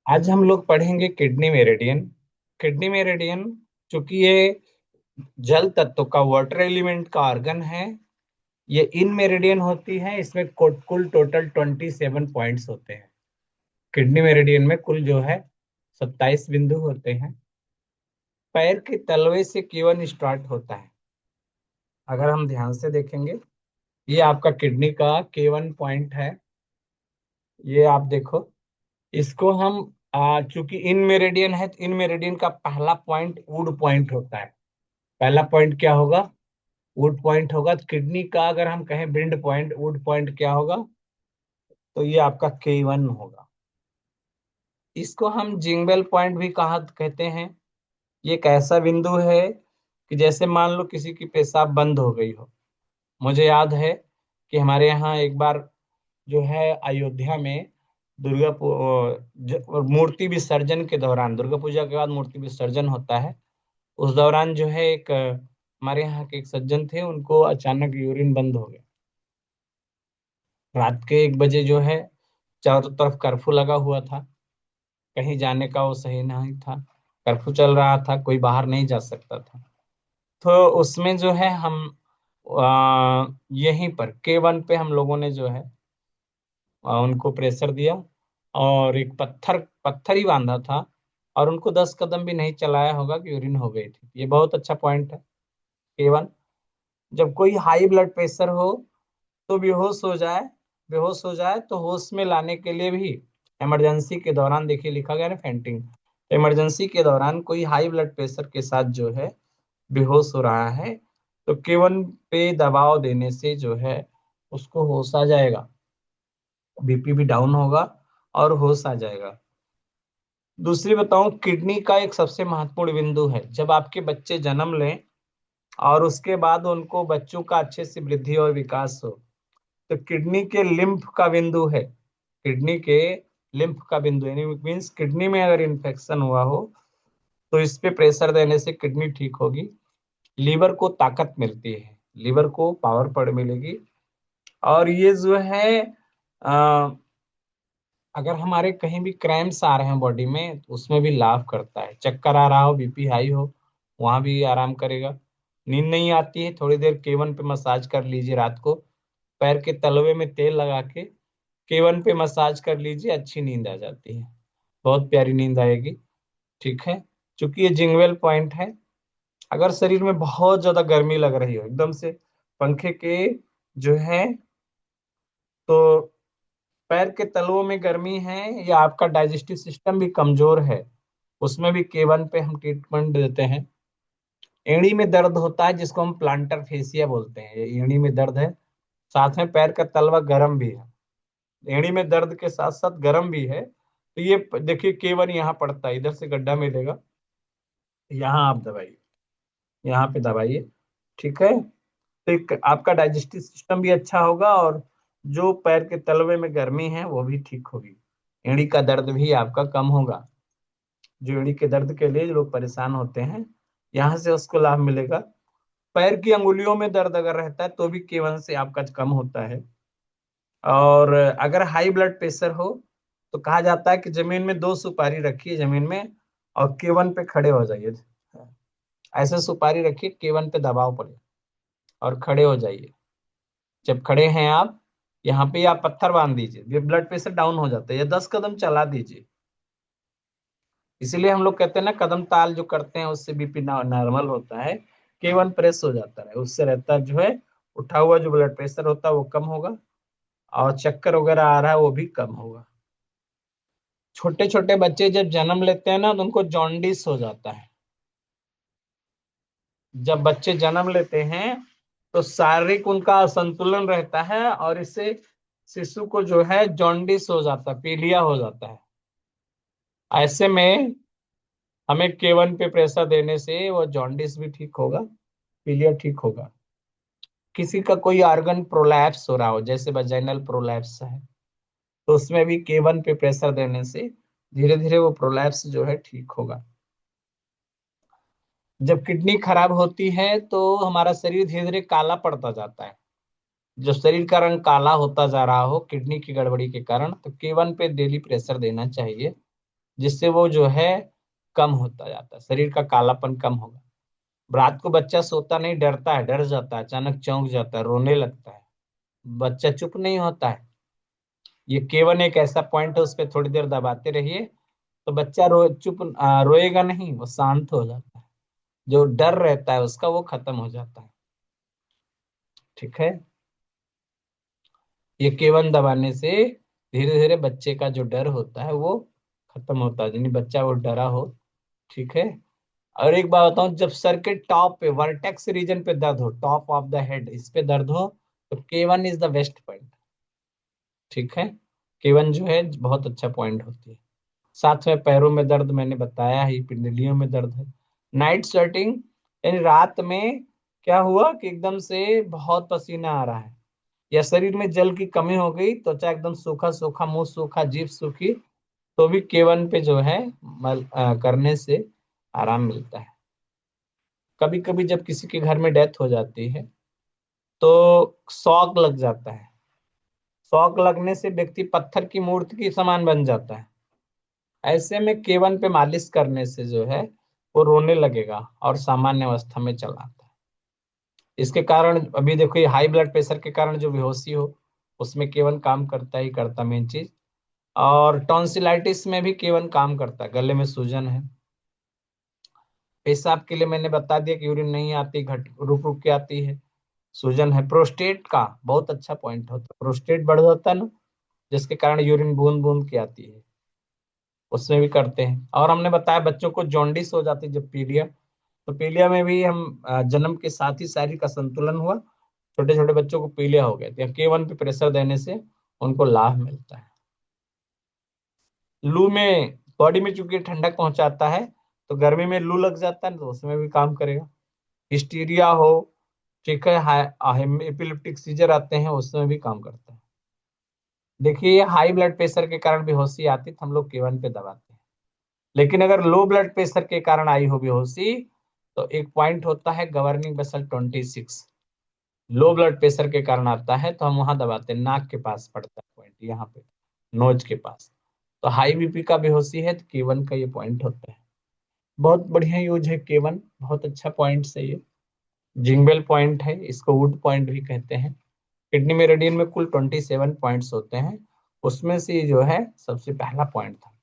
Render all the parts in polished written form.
आज हम लोग पढ़ेंगे किडनी मेरिडियन। किडनी मेरिडियन, चूंकि ये जल तत्व का, वाटर एलिमेंट का ऑर्गन है, ये इन मेरिडियन होती है। इसमें कुल टोटल 27 पॉइंट्स होते हैं। किडनी मेरिडियन में कुल जो है 27 बिंदु होते हैं। पैर के तलवे से केवन स्टार्ट होता है। अगर हम ध्यान से देखेंगे, ये आपका किडनी का केवन पॉइंट है। ये आप देखो, इसको हम चूंकि इन मेरिडियन है तो इन मेरिडियन का पहला पॉइंट वुड पॉइंट होता है। पहला पॉइंट क्या होगा? वुड पॉइंट होगा। तो किडनी का अगर हम कहें बिंड पॉइंट, वुड पॉइंट क्या होगा? तो ये आपका K1 होगा। इसको हम जिंगबेल पॉइंट भी कहा कहते हैं। ये एक ऐसा बिंदु है कि जैसे मान लो किसी की पेशाब बंद हो गई हो। मुझे याद है कि हमारे यहाँ एक बार जो है अयोध्या में मूर्ति विसर्जन के दौरान, दुर्गा पूजा के बाद मूर्ति विसर्जन होता है। उस दौरान जो है एक हमारे यहाँ के एक सज्जन थे, उनको अचानक यूरिन बंद हो गया। रात के 1 बजे जो है, चारों तरफ कर्फ्यू लगा हुआ था। कहीं जाने का वो सही नहीं था। कर्फ्यू चल रहा था, कोई बाहर नहीं जा सकता था। तो उसमें जो है हम यहीं पर K1 पे हम लोगों ने जो है उनको प्रेशर दिया, और एक पत्थर पत्थर ही बांधा था, और उनको 10 कदम भी नहीं चलाया होगा कि यूरिन हो गई थी। ये बहुत अच्छा पॉइंट है, K1। जब कोई हाई ब्लड प्रेशर हो तो बेहोश हो जाए तो होश में लाने के लिए भी इमरजेंसी के दौरान, देखिए लिखा गया है फेंटिंग। इमरजेंसी के दौरान कोई हाई ब्लड प्रेशर के साथ जो है बेहोश हो रहा है, तो K1 पे दबाव देने से जो है उसको होश आ जाएगा, बीपी भी डाउन होगा और होश आ जाएगा। दूसरी बताऊं, किडनी का एक सबसे महत्वपूर्ण बिंदु है, जब आपके बच्चे जन्म लें और उसके बाद उनको बच्चों का अच्छे से वृद्धि और विकास हो, तो किडनी के लिम्फ का बिंदु है। किडनी के लिम्फ का बिंदु यानी मीन्स किडनी में अगर इन्फेक्शन हुआ हो तो इस पे प्रेशर देने से किडनी ठीक होगी। लीवर को ताकत मिलती है, लीवर को पावर पड़ मिलेगी। और ये जो है अ, अगर हमारे कहीं भी क्रैम्प्स आ रहे हैं बॉडी में तो उसमें भी लाभ करता है। चक्कर आ रहा हो, बीपी हाई हो, वहां भी आराम करेगा। नींद नहीं आती है, थोड़ी देर K1 पे मसाज कर लीजिए। रात को पैर के तलवे में तेल लगा के K1 पे मसाज कर लीजिए, अच्छी नींद आ जाती है, बहुत प्यारी नींद आएगी। ठीक है। चूंकि ये जिंगवेल पॉइंट है, अगर शरीर में बहुत ज्यादा गर्मी लग रही हो एकदम से, पंखे के जो है, तो पैर के तलवों में गर्मी है या आपका डाइजेस्टिव सिस्टम भी कमजोर है, उसमें भी K1 पे हम ट्रीटमेंट देते हैं। एड़ी में दर्द होता है जिसको हम प्लांटर फेसिया बोलते हैं, ये एड़ी में दर्द है, साथ में पैर का तलवा गर्म भी है। एड़ी में दर्द के साथ साथ गर्म भी है, तो ये देखिए K1 यहाँ पड़ता है, इधर से गड्ढा मिलेगा, यहाँ आप दबाइए, यहाँ पे दबाइए। ठीक है। तो आपका डाइजेस्टिव सिस्टम भी अच्छा होगा, और जो पैर के तलवे में गर्मी है वो भी ठीक होगी। एड़ी का दर्द भी आपका कम होगा। जो एड़ी के दर्द के लिए जो लोग परेशान होते हैं, यहाँ से उसको लाभ मिलेगा। पैर की अंगुलियों में दर्द अगर रहता है तो भी K1 से आपका कम होता है। और अगर हाई ब्लड प्रेशर हो तो कहा जाता है कि जमीन में 2 सुपारी रखिए, जमीन में, और K1 पे खड़े हो जाइए। ऐसे सुपारी रखिए, K1 पे दबाव पड़े और खड़े हो जाइए। जब खड़े हैं आप, यहाँ पे आप पत्थर बांध दीजिए, ये ब्लड प्रेशर डाउन हो जाता है, या 10 कदम चला दीजिए। इसीलिए हम लोग कहते हैं ना, कदम ताल जो करते हैं उससे बीपी नॉर्मल होता है, K1 प्रेस हो जाता है, उससे रहता है जो है उठा हुआ जो ब्लड प्रेशर होता है वो कम होगा, और चक्कर वगैरह आ रहा है वो भी कम होगा। छोटे छोटे बच्चे जब जन्म लेते हैं ना तो उनको जॉन्डिस हो जाता है। जब बच्चे जन्म लेते हैं तो शारीरिक उनका असंतुलन रहता है, और इससे शिशु को जो है जॉन्डिस हो जाता है, पीलिया हो जाता है। ऐसे में हमें K1 पे प्रेशर देने से वो जॉन्डिस भी ठीक होगा, पीलिया ठीक होगा। किसी का कोई ऑर्गन प्रोलैप्स हो रहा हो, जैसे वजाइनल प्रोलैप्स है, तो उसमें भी K1 पे प्रेशर देने से धीरे धीरे वो प्रोलैप्स जो है ठीक होगा। जब किडनी खराब होती है तो हमारा शरीर धीरे धीरे काला पड़ता जाता है। जब शरीर का रंग काला होता जा रहा हो किडनी की गड़बड़ी के कारण, तो K1 पे डेली प्रेशर देना चाहिए। जिससे वो जो है कम होता जाता है, शरीर का कालापन कम होगा। रात को बच्चा सोता नहीं, डरता है, डर जाता है, अचानक चौंक जाता है, रोने लगता है, बच्चा चुप नहीं होता है। ये केवन एक ऐसा पॉइंट है, उस पर थोड़ी देर दबाते रहिए तो बच्चा रोएगा नहीं, वो शांत हो जाता है। जो डर रहता है उसका वो खत्म हो जाता है। ठीक है। ये केवन दबाने से धीरे धीरे बच्चे का जो डर होता है वो खत्म होता है, यानी बच्चा वो डरा हो। ठीक है। और एक बात बताऊं, जब सर के टॉप पे वर्टेक्स रीजन पे दर्द हो, टॉप ऑफ द हेड इस पे दर्द हो, तो केवन इज द बेस्ट पॉइंट। ठीक है। केवन जो है बहुत अच्छा पॉइंट होती है। साथ में पैरों में दर्द मैंने बताया ही, पिंडलियों में दर्द है। नाइट स्वेटिंग, यानी रात में क्या हुआ कि एकदम से बहुत पसीना आ रहा है, या शरीर में जल की कमी हो गई, त्वचा एकदम सूखा सूखा, मुंह सूखा, जीभ सूखी, तो भी केवन पे जो है करने से आराम मिलता है। कभी कभी जब किसी के घर में डेथ हो जाती है तो शॉक लग जाता है। शॉक लगने से व्यक्ति पत्थर की मूर्ति की समान बन जाता है। ऐसे में केवन पे मालिश करने से जो है वो रोने लगेगा और सामान्य अवस्था में चला आता है। इसके कारण अभी देखो, ये हाई ब्लड प्रेशर के कारण जो बेहोशी हो, उसमें केवन काम करता ही करता, मेन चीज। और टॉन्सिलाइटिस में भी केवन काम करता है, गले में सूजन है। पेशाब के लिए मैंने बता दिया कि यूरिन नहीं आती, घट रुक रुक के आती है। सूजन है। प्रोस्टेट का बहुत अच्छा पॉइंट होता है, प्रोस्टेट बढ़ जाता है ना, जिसके कारण यूरिन बूंद बूंद के आती है, उसमें भी करते हैं। और हमने बताया बच्चों को जॉन्डिस हो जाती है जब पीलिया, तो पीलिया में भी हम जन्म के साथ ही शारीरिक असंतुलन हुआ, छोटे छोटे बच्चों को पीलिया हो गया, तो केवन पे प्रेशर देने से उनको लाभ मिलता है। लू में बॉडी में चूंकि ठंडक पहुंचाता है, तो गर्मी में लू लग जाता है तो उसमें भी काम करेगा। हिस्टीरिया हो, ठीक है, एपिलेप्टिक सीजर आते हैं, उसमें भी काम करता है। देखिए, हाई ब्लड प्रेशर के कारण बेहोशी आती तो हम लोग केवन पे दबाते हैं, लेकिन अगर लो ब्लड प्रेशर के कारण आई हो बेहोशी, तो एक पॉइंट होता है governing vessel 26, low blood pressure के कारण आता है तो हम वहां दबाते हैं, नाक के पास पड़ता है पॉइंट, यहाँ पे नोज के पास। तो हाई बीपी का बेहोशी है तो केवन का ये पॉइंट होता है। बहुत बढ़िया यूज है केवन, बहुत अच्छा पॉइंट है ये। जिंगबेल पॉइंट है, इसको वुड पॉइंट भी कहते हैं। किडनी मेरिडियन में कुल 27 पॉइंट्स होते हैं, उसमें से ये जो है सबसे पहला पॉइंट था।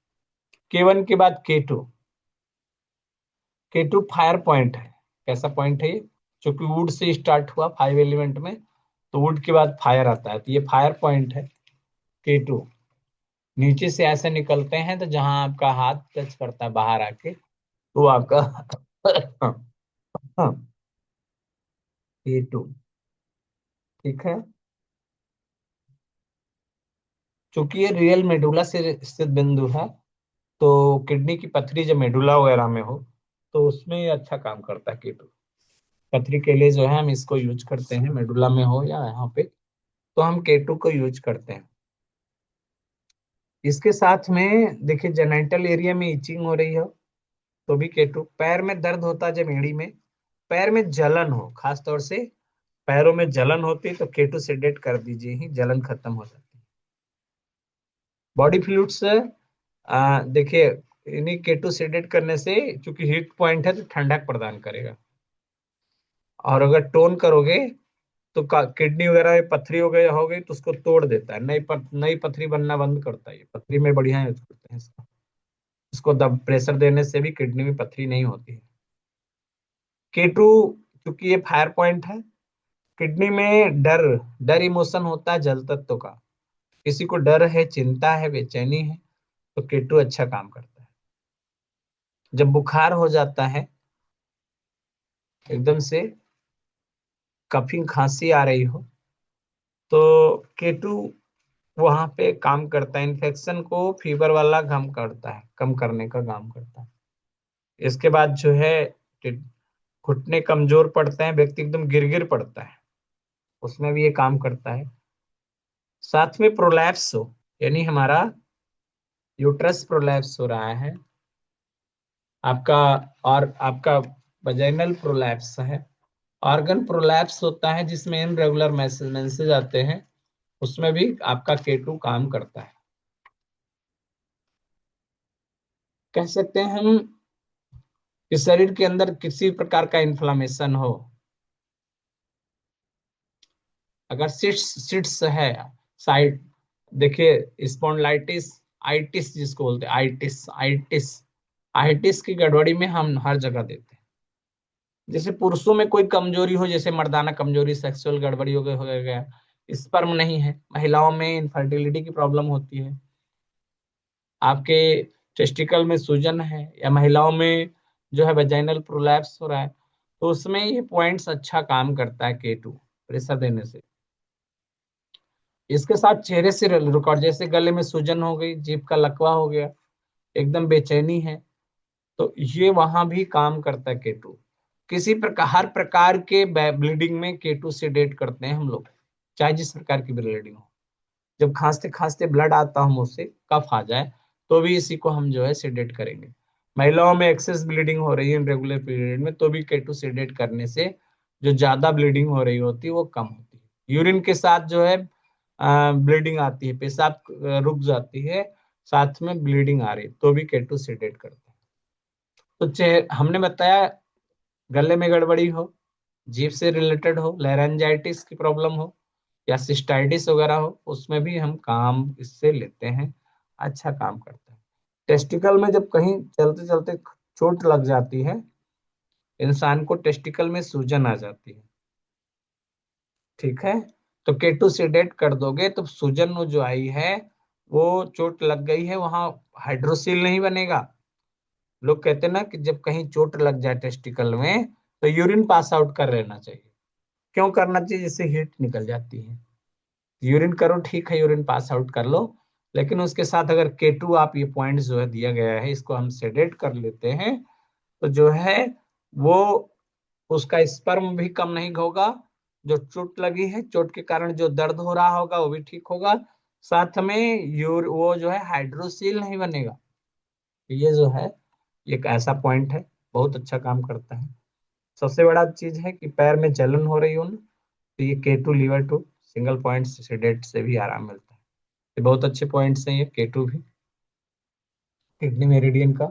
केवन के बाद K2। K2 फायर पॉइंट है। कैसा पॉइंट है ये? चूंकि वुड से स्टार्ट हुआ 5 एलिमेंट में, तो वुड के बाद फायर आता है, तो ये फायर पॉइंट है K2। नीचे से ऐसे निकलते हैं तो जहां आपका हाथ टच करता है बाहर आके, वो आपका K2। ठीक है। चूंकि ये रियल मेडुला से स्थित बिंदु है, तो किडनी की पथरी जब मेडुला वगैरह में हो तो उसमें ये अच्छा काम करता है K2। पथरी के लिए जो है हम इसको यूज करते हैं, मेडुला में हो या यहाँ पे, तो हम K2 को यूज करते हैं। इसके साथ में देखिए, जेनेटल एरिया में इचिंग हो रही हो तो भी K2। पैर में दर्द होता है जब एड़ी में, पैर में जलन हो, खास तौर से पैरों में जलन होती है, तो K2 सेडेट कर दीजिए, ही जलन खत्म हो जाती है। बॉडी फ्लूइड्स, देखिए, इन्हीं K2 सेडेट करने से, चूंकि हीट पॉइंट है तो ठंडक प्रदान करेगा। और अगर टोन करोगे तो किडनी वगैरह में पथरी हो गई तो उसको तोड़ देता है, नई पथरी बनना बंद करता है, ये पथरी में बढ़िया यूज करते हैं इसको। इसको दब प्रेशर देने से भी किडनी में पथरी नहीं होती है। K2 क्योंकि ये फायर पॉइंट है, किडनी में डर डर इमोशन होता है जल तत्व का, किसी को डर है, चिंता है, बेचैनी है, तो K2 अच्छा काम करता है। जब बुखार हो जाता है एकदम से, कफिंग खांसी आ रही हो, तो K2 वहां पे काम करता है, इन्फेक्शन को फीवर वाला कम करता है, कम करने का काम करता है। इसके बाद जो है घुटने कमजोर पड़ते हैं, व्यक्ति एकदम गिर गिर पड़ता है, उसमें भी ये काम करता है। साथ में प्रोलैप्स हो, यानी हमारा यूट्रस प्रोलैप्स हो रहा है आपका, और आपका वजाइनल प्रोलैप्स है, ऑर्गन प्रोलैप्स होता है जिसमें इनरेगुलर मेंसेज आते हैं, उसमें भी आपका K2 काम करता है। कह सकते हैं हम कि शरीर के अंदर किसी प्रकार का इन्फ्लामेशन हो, अगर सिट्स सिट्स है साइड, देखिए स्पॉन्डिलाइटिस, आइटिस जिसको बोलते हैं, आइटिस आइटिस आइटिस की गड़बड़ी में हम हर जगह देते हैं। जैसे पुरुषों में कोई कमजोरी हो, जैसे मर्दाना कमजोरी, सेक्सुअल गड़बड़ी हो गया, स्पर्म नहीं है, महिलाओं में इनफर्टिलिटी की प्रॉब्लम होती है, आपके टेस्टिकल में सूजन है, या महिलाओं में जो है वेजाइनल प्रोलैप्स हो रहा है, तो उसमें ये पॉइंट्स अच्छा काम करता है K2 प्रेशर देने से। इसके साथ चेहरे से रिकॉर्ड, जैसे गले में सूजन हो गई, जीभ का लकवा हो गया, एकदम बेचैनी है, तो ये वहां भी काम करता है K2। किसी प्रकार, हर प्रकार के ब्लीडिंग में K2 सेडेट करते हैं हम लोग, चाहे जिस प्रकार की ब्लीडिंग हो। जब खांसते खांसते ब्लड आता हो मुंह से, कफ आ जाए, तो भी इसी को हम जो है सेडेट करेंगे। महिलाओं में एक्सेस ब्लीडिंग हो रही है रेगुलर पीरियड में, तो भी K2 सेडेट करने से जो ज्यादा ब्लीडिंग हो रही होती है वो कम होती है। यूरिन के साथ जो है ब्लीडिंग आती है, पेशाब रुक जाती है, साथ में ब्लीडिंग आ रही है, तो भी K2 सेडेट करते हैं। तो हमने बताया, गले में गड़बड़ी हो, जीभ से रिलेटेड हो, लैरेंजाइटिस की प्रॉब्लम हो, या सिस्टाइटिस वगैरह हो, उसमें भी हम काम इससे लेते हैं, अच्छा काम करता है। टेस्टिकल में जब कहीं चलते चलते चोट लग जाती है, इंसान को टेस्टिकल में सूजन आ जाती है, ठीक है, तो K2 सेडेट कर दोगे तो सूजन वो जो आई है, वो चोट लग गई है वहां, हाइड्रोसील नहीं बनेगा। लोग कहते हैं ना कि जब कहीं चोट लग जाए टेस्टिकल में, तो यूरिन पास आउट कर लेना चाहिए। क्यों करना चाहिए? जिससे हीट निकल जाती है। यूरिन करो, ठीक है, यूरिन पास आउट कर लो, लेकिन उसके साथ अगर K2 आप, ये पॉइंट जो है दिया गया है, इसको हम सेडेट कर लेते हैं, तो जो है वो उसका स्पर्म भी कम नहीं होगा, जो चोट लगी है, चोट के कारण जो दर्द हो रहा होगा वो भी ठीक होगा, साथ में वो जो है हाइड्रोसील नहीं बनेगा। ये जो है, ये एक ऐसा पॉइंट है, बहुत अच्छा काम करता है। सबसे बड़ा चीज है कि पैर में जलन हो रही हो ना, तो ये K2 liver to single point sedate से भी आराम मिलता है। ये बहुत अच्छे पॉइंट्स हैं ये K2 भी। किडनी मेरिडियन का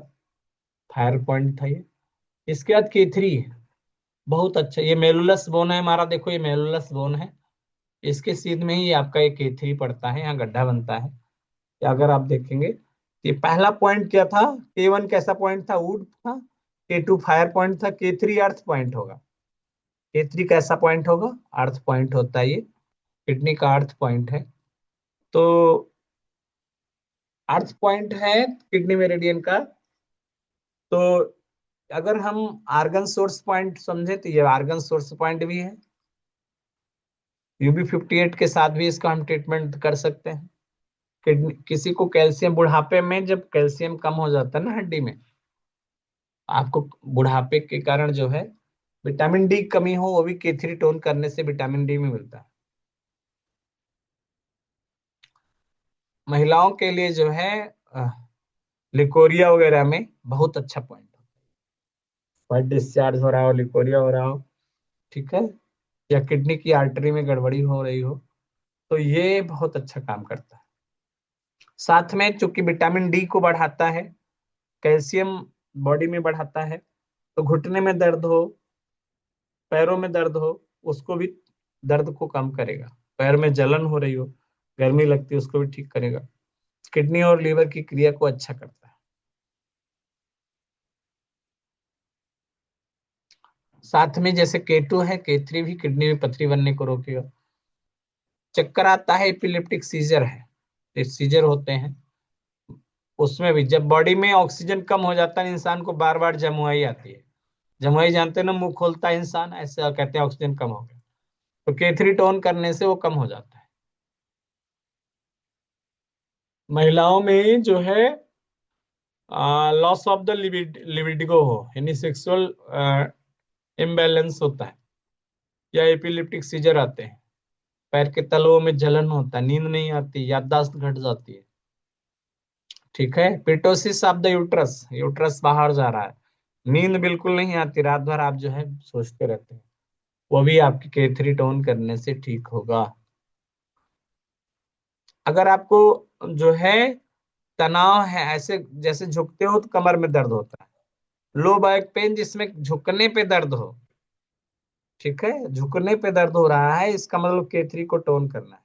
फायर पॉइंट था ये। इसके बाद K3, बहुत अच्छा, ये मेलुलस बोन है हमारा, देखो ये मेलुलस बोन है, इसके सीध में ही आपका ये K3 पड़ता है, यहाँ गड्ढा बनता है। या अगर आप देखेंगे, ये पहला पॉइंट क्या था, K1 कैसा पॉइंट था, वुड था, K2 फायर पॉइंट था, K3 अर्थ पॉइंट होगा। K3 कैसा पॉइंट होगा? अर्थ पॉइंट होता है ये, किडनी का अर्थ पॉइंट है। तो अर्थ पॉइंट है किडनी मेरिडियन का। तो अगर हम आर्गन सोर्स पॉइंट समझे, तो ये आर्गन सोर्स पॉइंट भी है। UB58 के साथ भी इसका हम ट्रीटमेंट कर सकते हैं। किडनी, किसी को कैल्शियम, बुढ़ापे में जब कैल्शियम कम हो जाता है ना हड्डी में, आपको बुढ़ापे के कारण जो है विटामिन डी कमी हो, वो भी K3 टोन करने से विटामिन डी में मिलता है। महिलाओं के लिए जो है लिकोरिया वगैरह में बहुत अच्छा पॉइंट, ब्लड डिस्चार्ज हो रहा हो, लिकोरिया हो रहा हो, ठीक है, या किडनी की आर्टरी में गड़बड़ी हो रही हो, तो ये बहुत अच्छा काम करता है। साथ में चूंकि विटामिन डी को बढ़ाता है, कैल्शियम बॉडी में बढ़ाता है, तो घुटने में दर्द हो, पैरों में दर्द हो, उसको भी, दर्द को कम करेगा। पैर में जलन हो रही हो, गर्मी लगती है, उसको भी ठीक करेगा। किडनी और लीवर की क्रिया को अच्छा करता है। साथ में जैसे K2 है, K3 भी किडनी में पथरी बनने को रोकेगा। चक्कर आता है, एपिलेप्टिक सीजर है, ये सीजर होते हैं, उसमें भी जब बॉडी में ऑक्सीजन कम हो जाता है, इंसान को बार बार जमुआई आती है। जमुआई जानते हैं ना, मुंह खोलता है इंसान ऐसे, कहते हैं ऑक्सीजन कम हो गया, तो K3 टोन करने से वो कम हो जाता है। महिलाओं में जो है लॉस ऑफ द लिबिडिगो हो, यानी सेक्सुअल इम्बैलेंस होता है, या एपिलेप्टिक सीजर आते हैं, पैर के तलवों में जलन होता है, नींद नहीं आती, याददाश्त घट जाती है, ठीक है, पिटोसिस ऑफ द यूट्रस, यूट्रस बाहर जा रहा है, नींद बिल्कुल नहीं आती, रात भर आप जो है सोचते रहते हैं, वो भी आपकी K3 टोन करने से ठीक होगा। अगर आपको जो है तनाव है, ऐसे जैसे झुकते हो तो कमर में दर्द होता है। लो बैक पेन जिसमें झुकने पे दर्द हो, ठीक है, झुकने पे दर्द हो रहा है, इसका मतलब K3 को टोन करना है।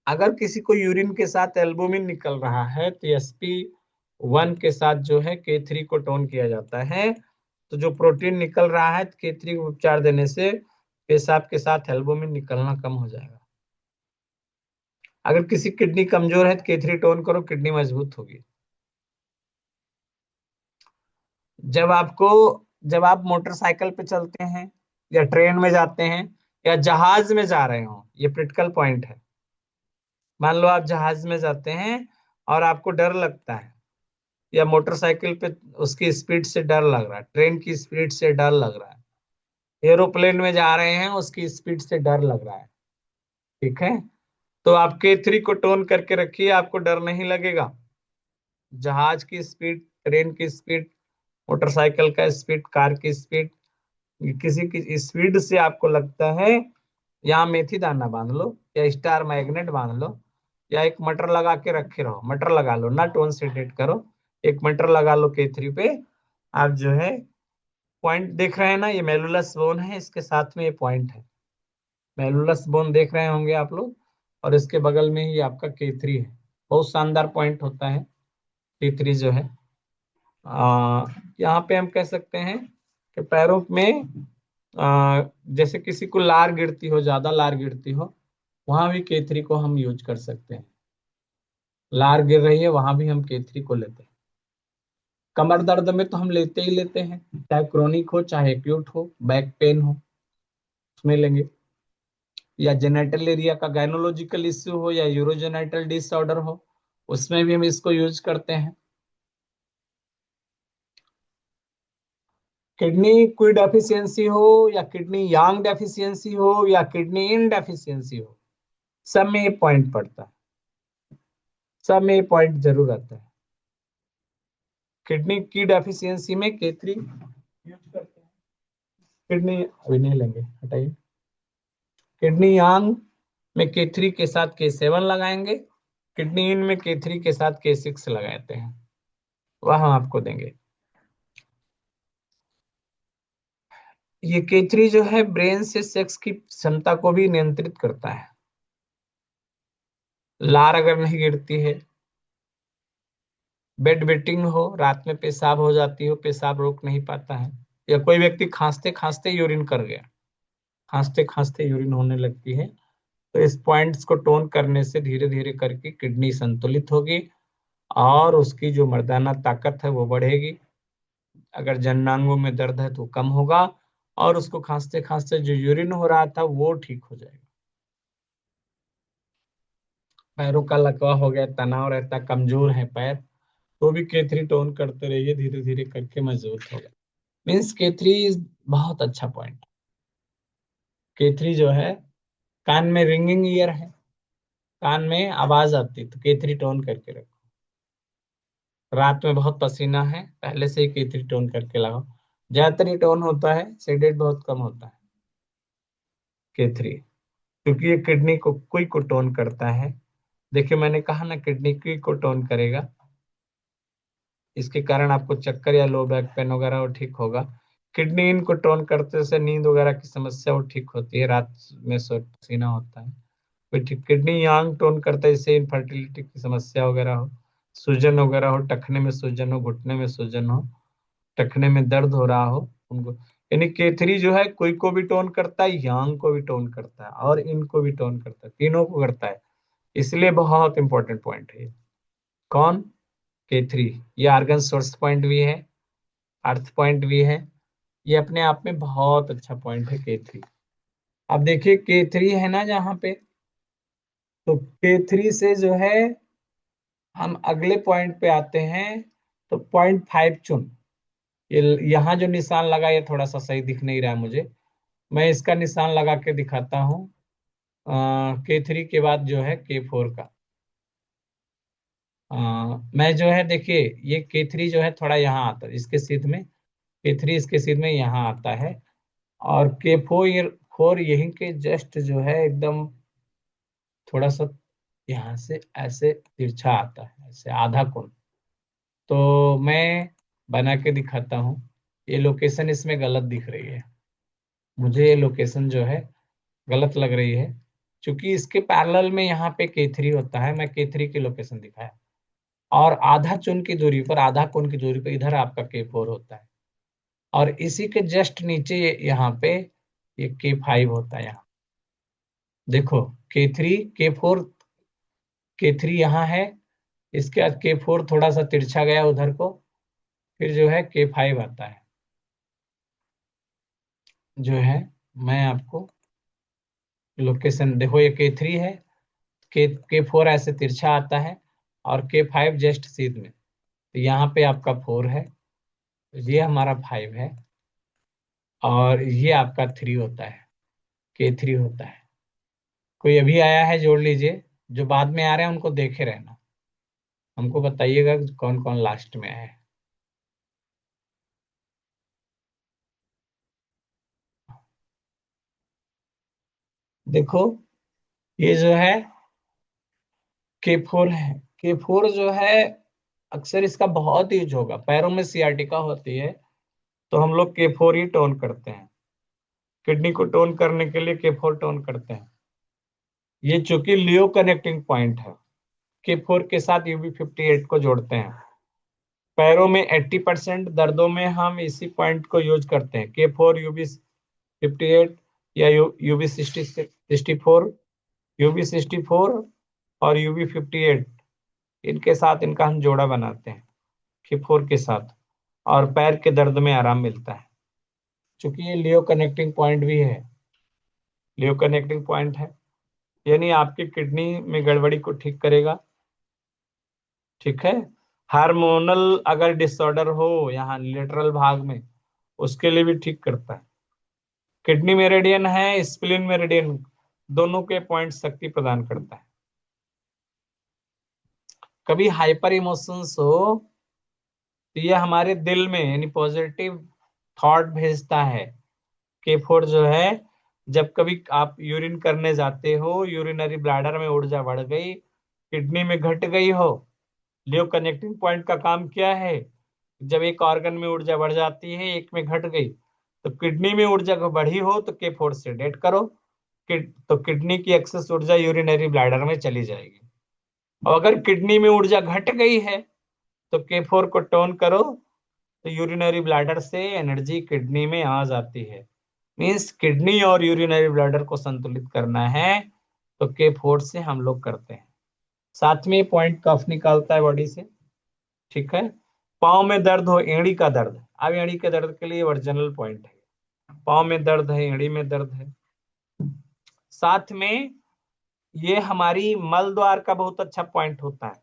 अगर किसी को यूरिन के साथ एल्बुमिन निकल रहा है तो SP1 के साथ जो है K3 को टोन किया जाता है। तो जो प्रोटीन निकल रहा है K3 को उपचार देने से पेशाब के साथ एल्बुमिन निकलना कम हो जाएगा। अगर किसी किडनी कमजोर है तो K3 टोन करो, किडनी मजबूत होगी। जब आपको जब आप मोटरसाइकिल पे चलते हैं या ट्रेन में जाते हैं या जहाज में जा रहे हो, ये क्रिटिकल पॉइंट है। मान लो आप जहाज में जाते हैं और आपको डर लगता है, या मोटरसाइकिल पे उसकी स्पीड से डर लग रहा है, ट्रेन की स्पीड से डर लग रहा है, एरोप्लेन में जा रहे हैं उसकी स्पीड से डर लग रहा है, ठीक है, तो आप K3 को टोन करके रखिए, आपको डर नहीं लगेगा। जहाज की स्पीड, ट्रेन की स्पीड, मोटरसाइकिल का स्पीड, कार की स्पीड, किसी की स्पीड से आपको लगता है, यहाँ मेथी दाना बांध लो या स्टार मैग्नेट बांध लो, या एक मटर लगा के रखे रहो, मटर लगा लो ना, टोन सेटेट करो, एक मटर लगा लो K3 पे। आप जो है पॉइंट देख रहे हैं ना, ये मेलुलस बोन है, इसके साथ में ये पॉइंट है, मेलुलस बोन देख रहे होंगे आप लोग, और इसके बगल में ही आपका K3 है। बहुत शानदार पॉइंट होता है K3 जो है। यहाँ पे हम कह सकते हैं कि पैरों में जैसे किसी को लार गिरती हो, ज्यादा लार गिरती हो, वहां भी K3 को हम यूज कर सकते हैं। लार गिर रही है वहां भी हम K3 को लेते हैं। कमर दर्द में तो हम लेते ही लेते हैं, चाहे क्रोनिक हो चाहे एक्यूट हो, बैक पेन हो, उसमें लेंगे, या जेनेटल एरिया का गायनोलॉजिकल इश्यू हो या यूरोजेनेटल डिसऑर्डर हो, उसमें भी हम इसको यूज करते हैं। किडनी कोई डेफिशिएंसी हो या किडनी यांग डेफिशिएंसी हो या किडनी इन डेफिशिएंसी हो, सब में ये पॉइंट पड़ता है, सब में ये पॉइंट जरूर आता है। किडनी की डेफिशिएंसी में K3 यूज करते हैं। किडनी अभी नहीं लेंगे, हटाइए। किडनी यांग में K3 के साथ K7 लगाएंगे, किडनी इन में K3 के साथ K6 लगाते हैं, वह हम आपको देंगे। ये K3 जो है ब्रेन से सेक्स की क्षमता को भी नियंत्रित करता है। लार अगर नहीं गिरती है, बेड वेटिंग हो, रात में पेशाब हो जाती हो, पेशाब रोक नहीं पाता है, या कोई व्यक्ति खांसते खांसते यूरिन कर गया, खांसते खांसते यूरिन होने लगती है, तो इस पॉइंट्स को टोन करने से धीरे धीरे करके किडनी संतुलित होगी और उसकी जो मर्दाना ताकत है वो बढ़ेगी। अगर जननांगों में दर्द है तो कम होगा, और उसको खांसते खांसते जो यूरिन हो रहा था वो ठीक हो जाएगा। पैरों का लकवा हो गया, तनाव रहता, कमजोर है पैर, तो भी K3 टोन करते रहिए, धीरे धीरे करके मजबूत होगा। मीन्स K3 बहुत अच्छा पॉइंट। K3 जो है, कान में रिंगिंग ईयर है, कान में आवाज आती तो K3 टोन करके रखो। रात में बहुत पसीना है, पहले से ही K3 टोन करके लगाओ। ज्यादातर ये टोन होता है, सेडेट बहुत कम होता है K3, क्योंकि ये किडनी को क्विक को टोन करता है। देखिए मैंने कहा ना, किडनी क्विक को टोन करेगा, इसके कारण आपको चक्कर या लो बैक पेन वगैरह वो ठीक होगा। किडनी इनको टोन करते से नींद वगैरह की समस्या वो ठीक होती है, रात में सो पसीना होता है। फिर ठीक किडनी यांग टोन करता है, इससे इनफर्टिलिटी की समस्या वगैरह हो, सूजन वगैरह हो, टखने में सूजन हो, घुटने में सूजन हो, टखने में दर्द हो रहा हो उनको, यानी K3 जो है कोई को भी टोन करता है, यांग को भी टोन करता है और इनको भी टोन करता है, तीनों को करता है। इसलिए बहुत इंपॉर्टेंट पॉइंट है ये। कौन? K3। ये आर्गन सोर्स पॉइंट भी है, अर्थ पॉइंट भी है, ये अपने आप में बहुत अच्छा पॉइंट है K3। अब देखिए K3 है ना जहाँ पे, तो K3 से जो है हम अगले पॉइंट पे आते हैं। तो पॉइंट 5 चुन, ये यहाँ जो निशान लगा ये थोड़ा सा सही दिख नहीं रहा है मुझे, मैं इसका निशान लगा के दिखाता हूँ। K3 के बाद जो है K4 का, मैं जो है देखिए, ये K3 जो है थोड़ा यहाँ आता है इसके सीध में, K3 इसके सीध में यहाँ आता है, और K4 4 यहीं के जस्ट जो है एकदम थोड़ा सा यहाँ से ऐसे तिरछा आता है, ऐसे आधा कोण। तो मैं बना के दिखाता हूँ। ये लोकेशन इसमें गलत दिख रही है, मुझे ये लोकेशन जो है गलत लग रही है, क्योंकि इसके पैरेलल में यहाँ पे K3 होता है। मैं K3 की लोकेशन दिखाया, और आधा चुन की दूरी पर, आधा कोण की दूरी पर इधर आपका K4 होता है, और इसी के जस्ट नीचे यहाँ पे ये K5 होता है। यहाँ देखो, K3 K4, K3 यहाँ है, इसके बाद K4 थोड़ा सा तिरछा गया उधर को, फिर जो है K5 आता है। जो है, मैं आपको लोकेशन देखो, ये K3 है, K4 ऐसे तिरछा आता है, और K5 जस्ट सीध में। तो यहाँ पे आपका 4 है, ये हमारा 5 है, और ये आपका 3 होता है, K3 होता है। कोई अभी आया है जोड़ लीजिए, जो बाद में आ रहे हैं उनको देखे रहना, हमको बताइएगा कौन कौन लास्ट में आया है। देखो, ये जो है K4 है। K4 जो है, अक्सर इसका बहुत यूज होगा, पैरों में सियाटिका होती है तो हम लोग K4 ही टोन करते हैं, किडनी को टोन करने के लिए K4 टोन करते हैं। ये चूंकि लियो कनेक्टिंग पॉइंट है, K4 के साथ UB58 को जोड़ते हैं। पैरों में 80% दर्दों में हम इसी पॉइंट को यूज करते हैं, K4 UB58 या UB64, UB64 और UB58, इनके साथ इनका हम जोड़ा बनाते हैं K4 के साथ, और पैर के दर्द में आराम मिलता है। चूंकि ये लियो कनेक्टिंग पॉइंट भी है, लियो कनेक्टिंग पॉइंट है, यानी आपकी किडनी में गड़बड़ी को ठीक करेगा। ठीक है। हार्मोनल अगर डिसऑर्डर हो यहाँ लेटरल भाग में, उसके लिए भी ठीक करता है। किडनी मेरिडियन है, स्प्लीन मेरिडियन, दोनों के पॉइंट शक्ति प्रदान करता है। कभी हाइपर इमोशंस हो तो ये हमारे दिल में यानी पॉजिटिव थॉट भेजता है। K4 जो है, जब कभी आप यूरिन करने जाते हो, यूरिनरी ब्लैडर में ऊर्जा बढ़ गई, किडनी में घट गई हो, लियो कनेक्टिंग पॉइंट का काम क्या है? जब एक ऑर्गन में ऊर्जा बढ़ जाती है, एक में घट गई, तो किडनी में ऊर्जा को बढ़ी हो तो K4 से डेट करो, तो किडनी की एक्सेस ऊर्जा यूरिनरी ब्लैडर में चली जाएगी। और अगर किडनी में ऊर्जा घट गई है तो K4 को टोन करो, तो यूरिनरी ब्लैडर से एनर्जी किडनी में आ जाती है। मीन्स किडनी और यूरिनरी ब्लैडर को संतुलित करना है तो K4 से हम लोग करते हैं। साथ में पॉइंट कफ निकालता है बॉडी से। ठीक है। पाँव में दर्द हो, एड़ी का दर्द, अब एड़ी के दर्द के लिए ओरिजिनल पॉइंट है। पाँव में दर्द है, एड़ी में दर्द है। साथ में ये हमारी मल द्वार का बहुत अच्छा पॉइंट होता है।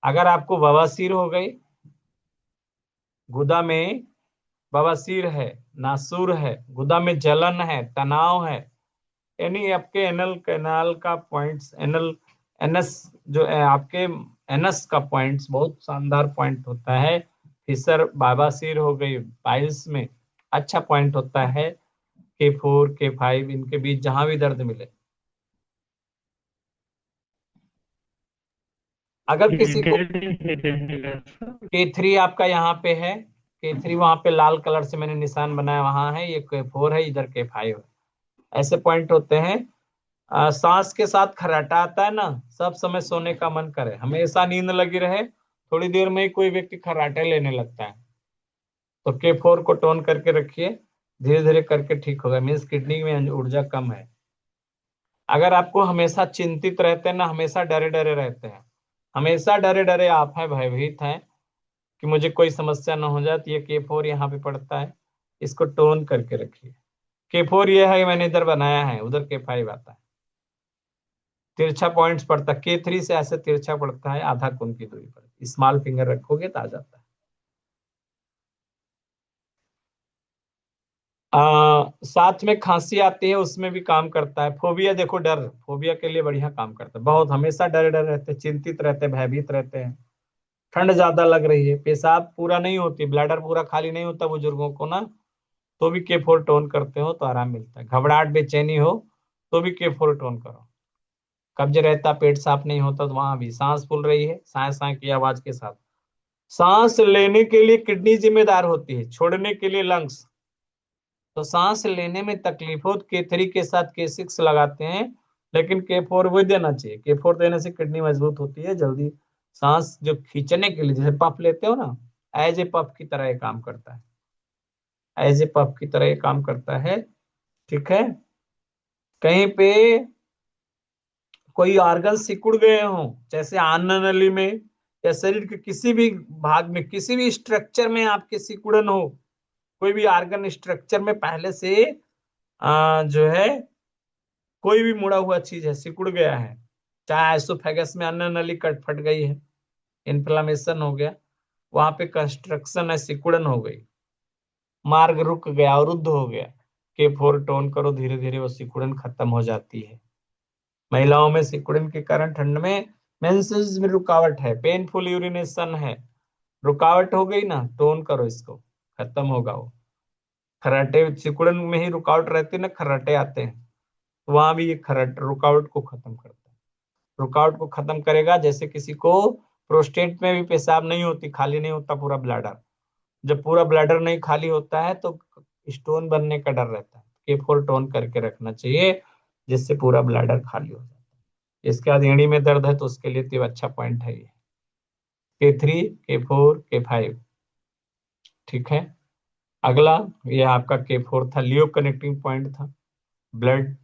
अगर आपको बवासीर हो गई, गुदा में बवासीर है, नासूर है, गुदा में जलन है, तनाव है, यानी आपके एनल कैनाल का पॉइंट्स, एनल एनस जो है आपके एनस का पॉइंट्स बहुत शानदार पॉइंट होता है। फिसर बाबासीर हो गई पाइल्स में, अच्छा पॉइंट होता है। K4 K5 इनके बीच जहां भी दर्द मिले, अगर किसी को K3 आपका यहाँ पे है, K3 वहां पे लाल कलर से मैंने निशान बनाया वहां है, ये K4 है, इधर K5 है, ऐसे पॉइंट होते हैं। सांस के साथ खर्राटा आता है ना, सब समय सोने का मन करे, हमेशा नींद लगी रहे, थोड़ी देर में ही कोई व्यक्ति खर्राटे लेने लगता है, तो K4 को टोन करके रखिए, धीरे धीरे करके ठीक होगा। मीन्स किडनी में ऊर्जा कम है। अगर आपको हमेशा चिंतित रहते हैं ना, हमेशा डरे डरे रहते हैं, हमेशा डरे डरे आप हैं, भयभीत हैं कि मुझे कोई समस्या ना हो जाए, तो ये K4 यहाँ पे पड़ता है, इसको टोन करके रखिए। K4 ये है, मैंने इधर बनाया है, उधर K5 आता है, तिरछा पॉइंट्स पड़ता है। K3 से ऐसे तिरछा पड़ता है, आधा कोण की दूरी पर, स्मॉल फिंगर रखोगे तो आ जाता है। साथ में खांसी आती है, उसमें भी काम करता है। फोबिया, देखो डर, फोबिया के लिए बढ़िया काम करता है, बहुत हमेशा डरे डरे रहते हैं, चिंतित रहते हैं, भयभीत रहते हैं, ठंड ज्यादा लग रही है, पेशाब पूरा नहीं होती, ब्लैडर पूरा खाली नहीं होता बुजुर्गों को ना, तो भी K4 टोन करते हो तो आराम मिलता है। घबराहट बेचैनी हो तो भी K4 टोन करो। कब्ज रहता, पेट साफ नहीं होता, तो वहां भी सांस फूल रही है साय साय की आवाज के साथ। सांस लेने के लिए किडनी जिम्मेदार होती है, छोड़ने के लिए लंग्स। तो सांस लेने में तकलीफ हो तो K3 के साथ K6 लगाते हैं, लेकिन K4 वो देना चाहिए। K4 देने से किडनी मजबूत होती है जल्दी। सांस जो खींचने के लिए जैसे पफ लेते हो ना, एज ए पफ की तरह ये काम करता है, एज ए पफ की तरह ये काम करता है। ठीक है। कहीं पे कोई ऑर्गन सिकुड़ गए हों, जैसे अन्न नली में या शरीर के किसी भी भाग में, किसी भी स्ट्रक्चर में आपके सिकुड़न हो, कोई भी ऑर्गन स्ट्रक्चर में पहले से जो है कोई भी मुड़ा हुआ चीज है, सिकुड़ गया है, चाहे एसोफेगस में अन्न नली कट फट गई है, इन्फ्लामेशन हो गया, वहां पे कंस्ट्रक्शन है, सिकुड़न हो गई, मार्ग रुक गया, अवरुद्ध हो गया, K4 टोन करो, धीरे धीरे वो सिकुड़न खत्म हो जाती है। महिलाओं में सिकुड़न के कारण ठंड में मेंसेस में रुकावट है, पेनफुल यूरिनेशन है, रुकावट हो गई ना, टोन करो इसको, खत्म होगा वो। खर्राटे सिकुड़न में ही रुकावट रहती है ना, खर्राटे आते हैं, तो वहां भी ये खर्राट रुकावट को खत्म करता है। रुकावट को खत्म करेगा, जैसे किसी को प्रोस्टेट में भी पेशाब नहीं होती, खाली नहीं होता पूरा ब्लैडर, जब पूरा ब्लैडर नहीं खाली होता है तो स्टोन बनने का डर रहता है। K4 टोन करके रखना चाहिए, जिससे पूरा ब्लैडर खाली हो जाता है। इसके बाद एड़ी में दर्द है तो उसके लिए तो अच्छा पॉइंट है ये K3, K4, K5। ठीक है। अगला, ये आपका K4 था, लियो कनेक्टिंग पॉइंट था। ब्लड,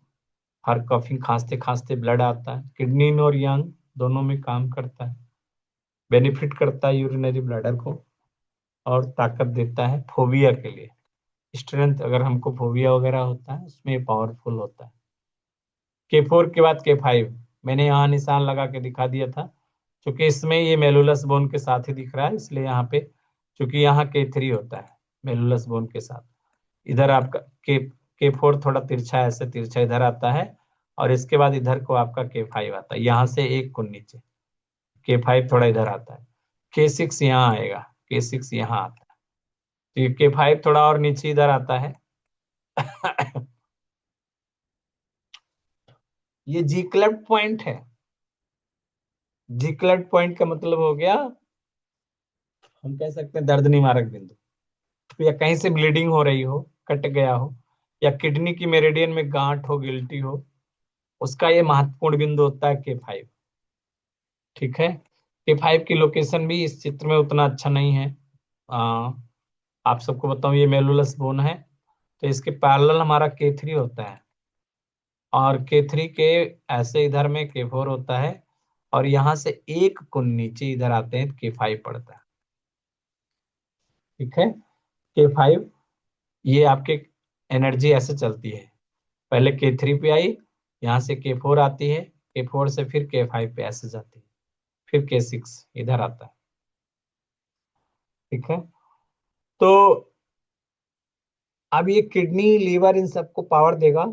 हर कफिंग खांसते खांसते ब्लड आता है, किडनी और यंग दोनों में काम करता है, बेनिफिट करता है यूरिनरी ब्लैडर को, और ताकत देता है फोबिया के लिए, स्ट्रेंथ, अगर हमको फोबिया वगैरह होता है उसमें पावरफुल होता है। K4 के बाद K5 मैंने यहाँ निशान लगा के दिखा दिया था, क्योंकि इसमें ये मेलुलस बोन के साथ ही दिख रहा है, इसलिए यहाँ पे, क्योंकि यहाँ K3 होता है मेलुलस बोन के साथ, इधर आपका K4 थोड़ा तिरछा, ऐसे तिरछा इधर आता है, और इसके बाद इधर को आपका K5 आता है, यहाँ से एक कुन नीचे, K5 थोड़ा इधर आता है, K6 यहाँ आएगा, K6 यहाँ आता है, तो ये K5 थोड़ा और नीचे इधर आता है। ये जी क्लेफ्ट पॉइंट है। जी क्लेफ्ट पॉइंट का मतलब हो गया, हम कह सकते हैं दर्द निवारक बिंदु, तो या कहीं से ब्लीडिंग हो रही हो, कट गया हो, या किडनी की मेरिडियन में गांठ हो, गिल्टी हो, उसका ये महत्वपूर्ण बिंदु होता है K5। ठीक है। K5 की लोकेशन भी इस चित्र में उतना अच्छा नहीं है। आ, आप सबको बताऊं, ये मेलुलस बोन है, तो इसके पैरेलल हमारा K3 होता है, और K3 के ऐसे इधर में K4 होता है, और यहाँ से एक कुन नीचे इधर आते हैं K5 पड़ता है। ठीक है। K5, ये आपके एनर्जी ऐसे चलती है, पहले K3 पे आई, यहाँ से K4 आती है, K4 से फिर K5 पे ऐसे जाती है, फिर K6 इधर आता है। ठीक है। तो अब ये किडनी, लीवर इन सबको पावर देगा।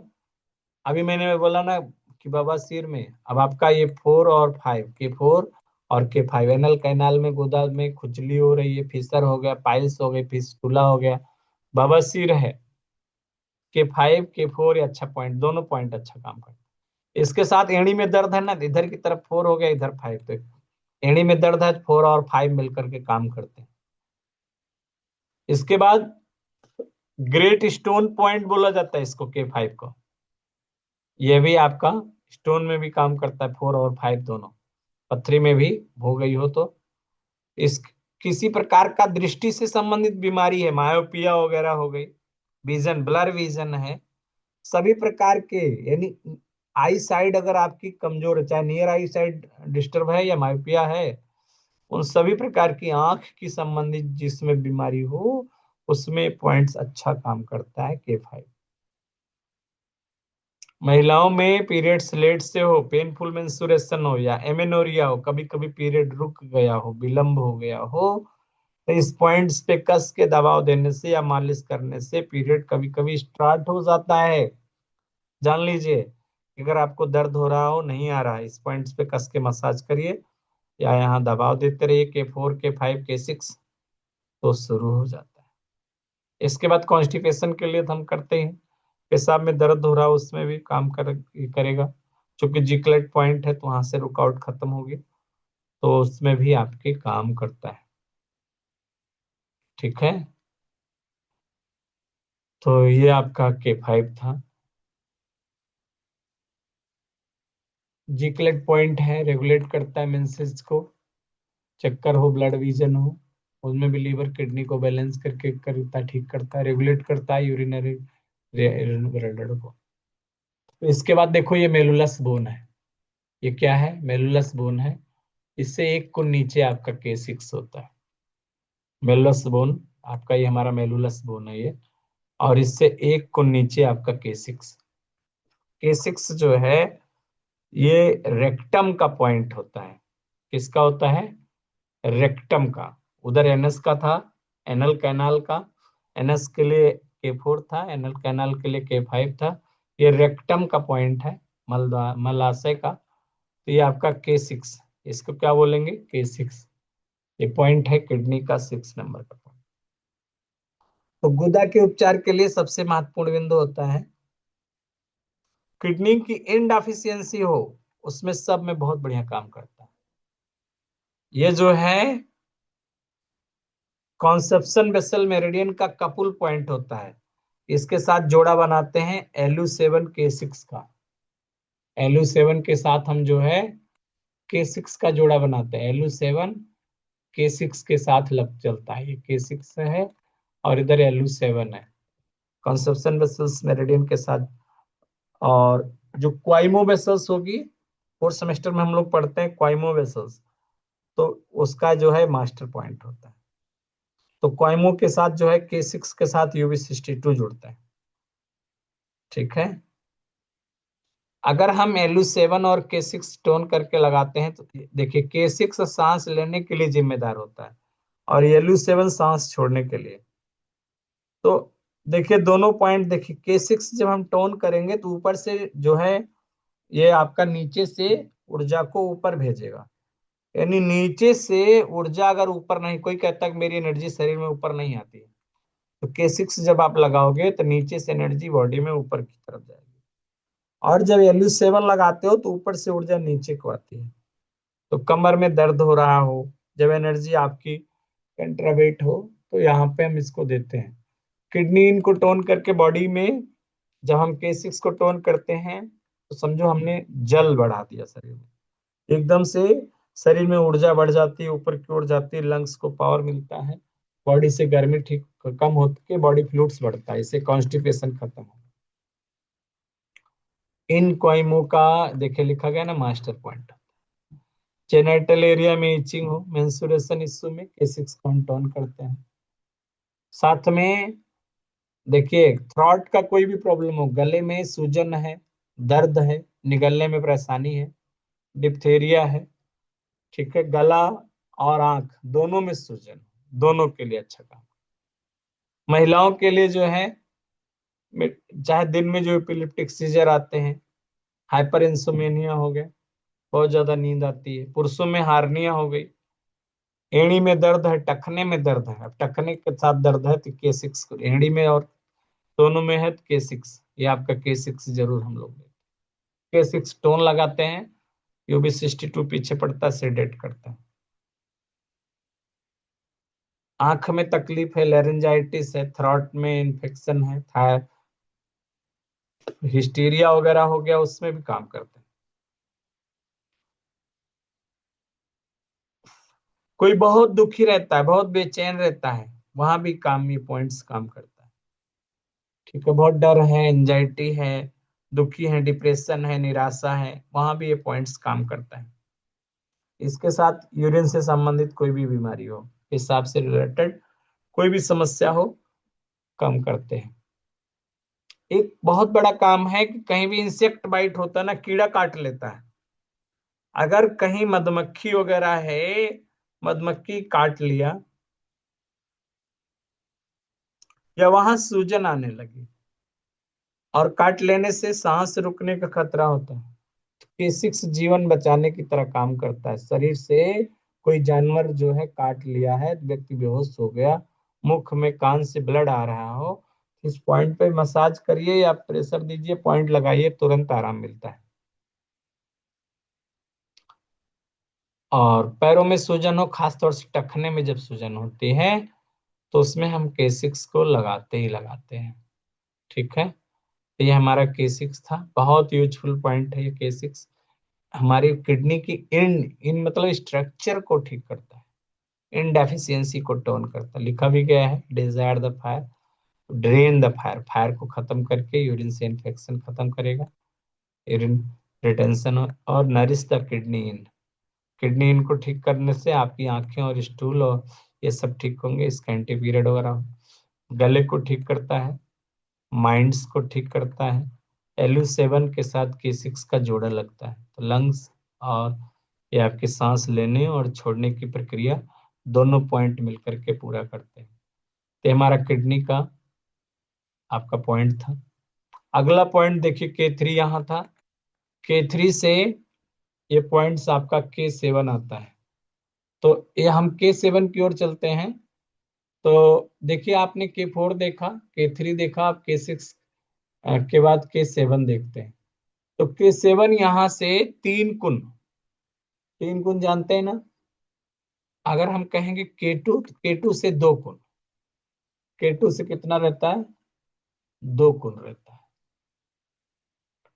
अभी मैंने बोला ना कि बवासीर में, अब आपका ये 4 और 5, K4 और K5, एनल कैनाल में, गुदा में खुजली हो रही है, फिसर हो गया, पाइल्स हो गई, फिस्टुला हो गया, बवासीर है, K5 K4 ये अच्छा पॉइंट, दोनों पॉइंट अच्छा काम करते हैं। इसके साथ एड़ी में दर्द है ना, इधर की तरफ 4 हो गया, इधर 5, तो एड़ी में दर्द है, 4 और 5 मिलकर के काम करते हैं। इसके बाद ग्रेट स्टोन पॉइंट बोला जाता है इसको, K5 को, यह भी आपका स्टोन में भी काम करता है, 4 और 5 दोनों, पथरी में भी हो गई हो तो, इस किसी प्रकार का दृष्टि से संबंधित बीमारी है, मायोपिया वगैरह हो गई, विजन, ब्लर विजन है, सभी प्रकार के, यानी आई साइड अगर आपकी कमजोर है, चाहे नियर आई साइड डिस्टर्ब है या मायोपिया है, उन सभी प्रकार की आंख की संबंधित जिसमें बीमारी हो, उसमें पॉइंट्स अच्छा काम करता है K5। महिलाओं में पीरियड्स लेट से हो, पेनफुल मेंस्ट्रुएशन हो, या एमेनोरिया हो, कभी कभी पीरियड रुक गया हो, विलंब हो गया हो, तो इस पॉइंट्स पे कस के दबाव देने से या मालिश करने से पीरियड कभी कभी स्टार्ट हो जाता है। जान लीजिए, अगर आपको दर्द हो रहा हो, नहीं आ रहा है, इस पॉइंट्स पे कस के मसाज करिए, या यहाँ दबाव देते रहिए, K4 K5 K6, तो शुरू हो जाता है। इसके बाद कॉन्स्टिपेशन के लिए तो हम करते हैं, पेशाब में दर्द हो रहा हो उसमें भी काम करेगा। चूंकि जिकलेट पॉइंट है तो वहां से रुकआउट खत्म होगी, तो उसमें भी आपके काम करता है। ठीक है, तो ये आपका K5 था। जिकलेट पॉइंट है, रेगुलेट करता है मेंसेस को, चक्कर हो, ब्लड विजन हो, उसमें भी लीवर किडनी को बैलेंस करके करता, ठीक करता है, रेगुलेट करता है यूरिनरी ब्लड को। तो इसके बाद देखो ये मेलुलस बोन है। ये क्या है? मेलुलस बोन है। इससे एक को नीचे आपका K6 होता है। मेलुलस बोन, आपका ये हमारा मेलुलस बोन है ये, और इससे एक को नीचे आपका K6। K6 जो है ये रेक्टम का पॉइंट होता है। किसका होता है? रेक्टम का। उधर एनएस का था, एनल कैनाल का। एनएस के लिए K4 था, एनल कैनाल के लिए K5 था। ये रेक्टम का पॉइंट है, मलाशय का। तो ये आपका K6, इसको क्या बोलेंगे? K6। ये पॉइंट है किडनी का 6 नंबर का पॉइंट। तो गुदा के उपचार के लिए सबसे महत्वपूर्ण बिंदु होता है किडनी की इनडेफिशिएंसी हो, उसमें सब में बहुत बढ़िया काम करता है। ये जो है कॉन्सेप्शन बेसल मेरिडियन का कपुल पॉइंट होता है। इसके साथ जोड़ा बनाते हैं Lu7 K6 का। Lu7 के साथ हम जो है K6 का जोड़ा बनाते हैं। Lu7 K6 के साथ लग चलता है, ये K6 है और इधर Lu7 है, कॉन्सेप्शन बेसल्स मेरिडियन के साथ। और जो क्वाइमो बेसल्स होगी, फोर्थ सेमेस्टर में हम लोग पढ़ते हैं क्वाइमो बेसल्स, तो उसका जो है मास्टर पॉइंट होता है। तो क्वाइमो के साथ जो है K6 के साथ UB62 जुड़ता है। ठीक है, अगर हम Lu7 और K6 टोन करके लगाते हैं तो देखिए K6 सांस लेने के लिए जिम्मेदार होता है और Lu7 सांस छोड़ने के लिए। तो देखिए दोनों पॉइंट, देखिए K6 जब हम टोन करेंगे तो ऊपर से जो है ये आपका नीचे से ऊर्जा को ऊपर भेजेगा। यानी नीचे से ऊर्जा अगर ऊपर नहीं, कोई कहता है कि मेरी एनर्जी शरीर में ऊपर नहीं आती है, तो K6 जब आप लगाओगे तो नीचे से एनर्जी बॉडी में ऊपर की तरफ जाएगी। और जब Lu7 लगाते हो तो ऊपर से ऊर्जा नीचे को आती है। तो कमर में दर्द हो रहा हो, जब एनर्जी आपकी कंट्रावेट हो, तो यहाँ पे हम इसको देते हैं। किडनी इनको टोन करके बॉडी में, जब हम K6 को टोन करते हैं तो समझो हमने जल बढ़ा दिया शरीर में, एकदम से शरीर में ऊर्जा बढ़ जाती है, ऊपर की ओर जाती है, लंग्स को पावर मिलता है, बॉडी से गर्मी ठीक कम होकर बॉडी फ्लूइड्स बढ़ता है, इससे कॉन्स्टिपेशन खत्म हो। इन क्वाइमो का देखिए लिखा गया ना मास्टर पॉइंट। जेनिटल एरिया में इचिंग हो, मेंस्ट्रुएशन इश्यू में K6 को हम टोन करते हैं। साथ में देखिए थ्रॉट का कोई भी प्रॉब्लम हो, गले में सूजन है, दर्द है, निगलने में परेशानी है, डिप्थेरिया है, ठीक है, गला और आंख दोनों में सूजन, दोनों के लिए अच्छा काम। महिलाओं के लिए जो है, चाहे दिन में जो एपिलेप्टिक सीजर आते हैं, हाइपर इंसोमेनिया हो गया, बहुत ज्यादा नींद आती है, पुरुषों में हार्निया हो गई, एड़ी में दर्द है, टखने में दर्द है, अब टखने के साथ दर्द है तो K6, एड़ी में और दोनों में है तो K6, ये आपका K6 जरूर हम लोग K6 टोन लगाते हैं। UB62 पीछे पड़ता है, सेडेट करता है। आंख में तकलीफ है, लेरेंजाइटिस है, थ्रॉट में इन्फेक्शन है, हिस्टीरिया वगैरह हो गया, उसमें भी काम करते हैं। कोई बहुत दुखी रहता है, बहुत बेचैन रहता है, वहां भी काम, ये पॉइंट्स काम करता है। ठीक है, बहुत डर है, एंजाइटी है, दुखी है, डिप्रेशन है, निराशा है, वहां भी ये पॉइंट्स काम करता है। इसके साथ यूरिन से संबंधित कोई भी बीमारी हो, पेशाब से रिलेटेड कोई भी समस्या हो, कम करते हैं। एक बहुत बड़ा काम है कि कहीं भी इंसेक्ट बाइट होता है ना, कीड़ा काट लेता है, अगर कहीं मधुमक्खी वगैरह है, मधुमक्खी काट लिया या वहां सूजन आने लगी और काट लेने से सांस रुकने का खतरा होता है, K6 जीवन बचाने की तरह काम करता है। शरीर से कोई जानवर जो है काट लिया है, व्यक्ति बेहोश हो गया, मुख में कान से ब्लड आ रहा हो, इस पॉइंट पे मसाज करिए या प्रेशर दीजिए, पॉइंट लगाइए, तुरंत आराम मिलता है। और पैरों में सूजन हो, खासतौर से टखने में जब सूजन होती है, तो उसमें हम K6 को लगाते ही लगाते हैं। ठीक है, तो ये हमारा K6 था। बहुत यूजफुल पॉइंट है ये K6। हमारी किडनी की इन इन मतलब स्ट्रक्चर को ठीक करता है, इन डेफिशिएंसी को टोन करता है। लिखा भी गया है, Dzire the fire, drain the fire, fire को खत्म करके यूरिन से इन्फेक्शन खत्म करेगा, यूरिन रिटेंशन, और nourish the kidney in, kidney इनको ठीक करने से आपकी आंखें और स्टूल और ये सब ठीक होंगे, स्कैंटी पीरियड वगैरह। गले को ठीक करता है, माइंड्स को ठीक करता है। LU7 के साथ K6 का जोड़ा लगता है, तो लंग्स और ये आपकी सांस लेने और छोड़ने की प्रक्रिया दोनों पॉइंट मिलकर के पूरा करते हैं। तो हमारा किडनी का आपका पॉइंट था। अगला पॉइंट देखिए K3 यहाँ था। K3 से ये पॉइंट्स आपका K7 आता है। तो ये हम K7 की ओर चलते हैं। तो देखिए, आपने K4 देखा, K3 देखा, आप K6 के बाद K7 देखते हैं। तो K7 यहाँ से 3 गुण, 3 गुण जानते हैं ना। अगर हम कहेंगे K2, तो K2 से 2 गुण, K2 से कितना रहता है, 2 गुण रहता है।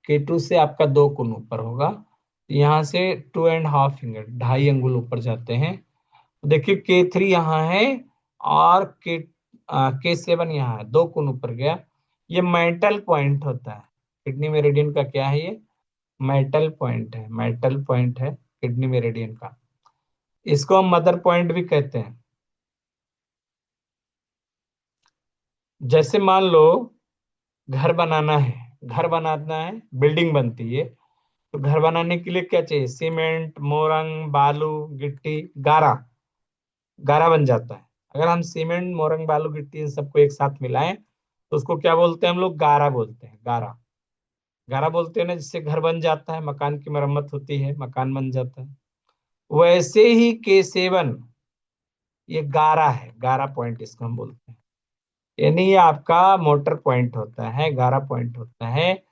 K2 से आपका 2 गुण ऊपर होगा, यहाँ से 2.5 फिंगर, 2.5 अंगुल ऊपर जाते हैं। देखिए K3 यहाँ है, और K7 यहाँ है, 2 गुण ऊपर गया। ये मेटल पॉइंट होता है किडनी मेरिडियन का। क्या है ये, मेटल पॉइंट है, मेटल पॉइंट है किडनी मेरिडियन का। इसको हम मदर पॉइंट भी कहते हैं। जैसे मान लो घर बनाना है, घर बनाना है, बिल्डिंग बनती है, तो घर बनाने के लिए क्या चाहिए, सीमेंट, मोरंग, बालू, गिट्टी, गारा, गारा बन जाता है। अगर हम सीमेंट, मोरंग, बालू, गिट्टी इन सबको एक साथ मिलाएं, तो उसको क्या बोलते हैं हम लोग, गारा बोलते हैं, गारा। गारा बोलते हैं ना, जिससे घर बन जाता है, मकान की मरम्मत होती है, मकान बन जाता है। वैसे ही K7 ये गारा है, गारा पॉइंट इसको हम बोलते हैं। यानी ये आपका मोटर पॉइंट होता है, गारा पॉइंट होता है।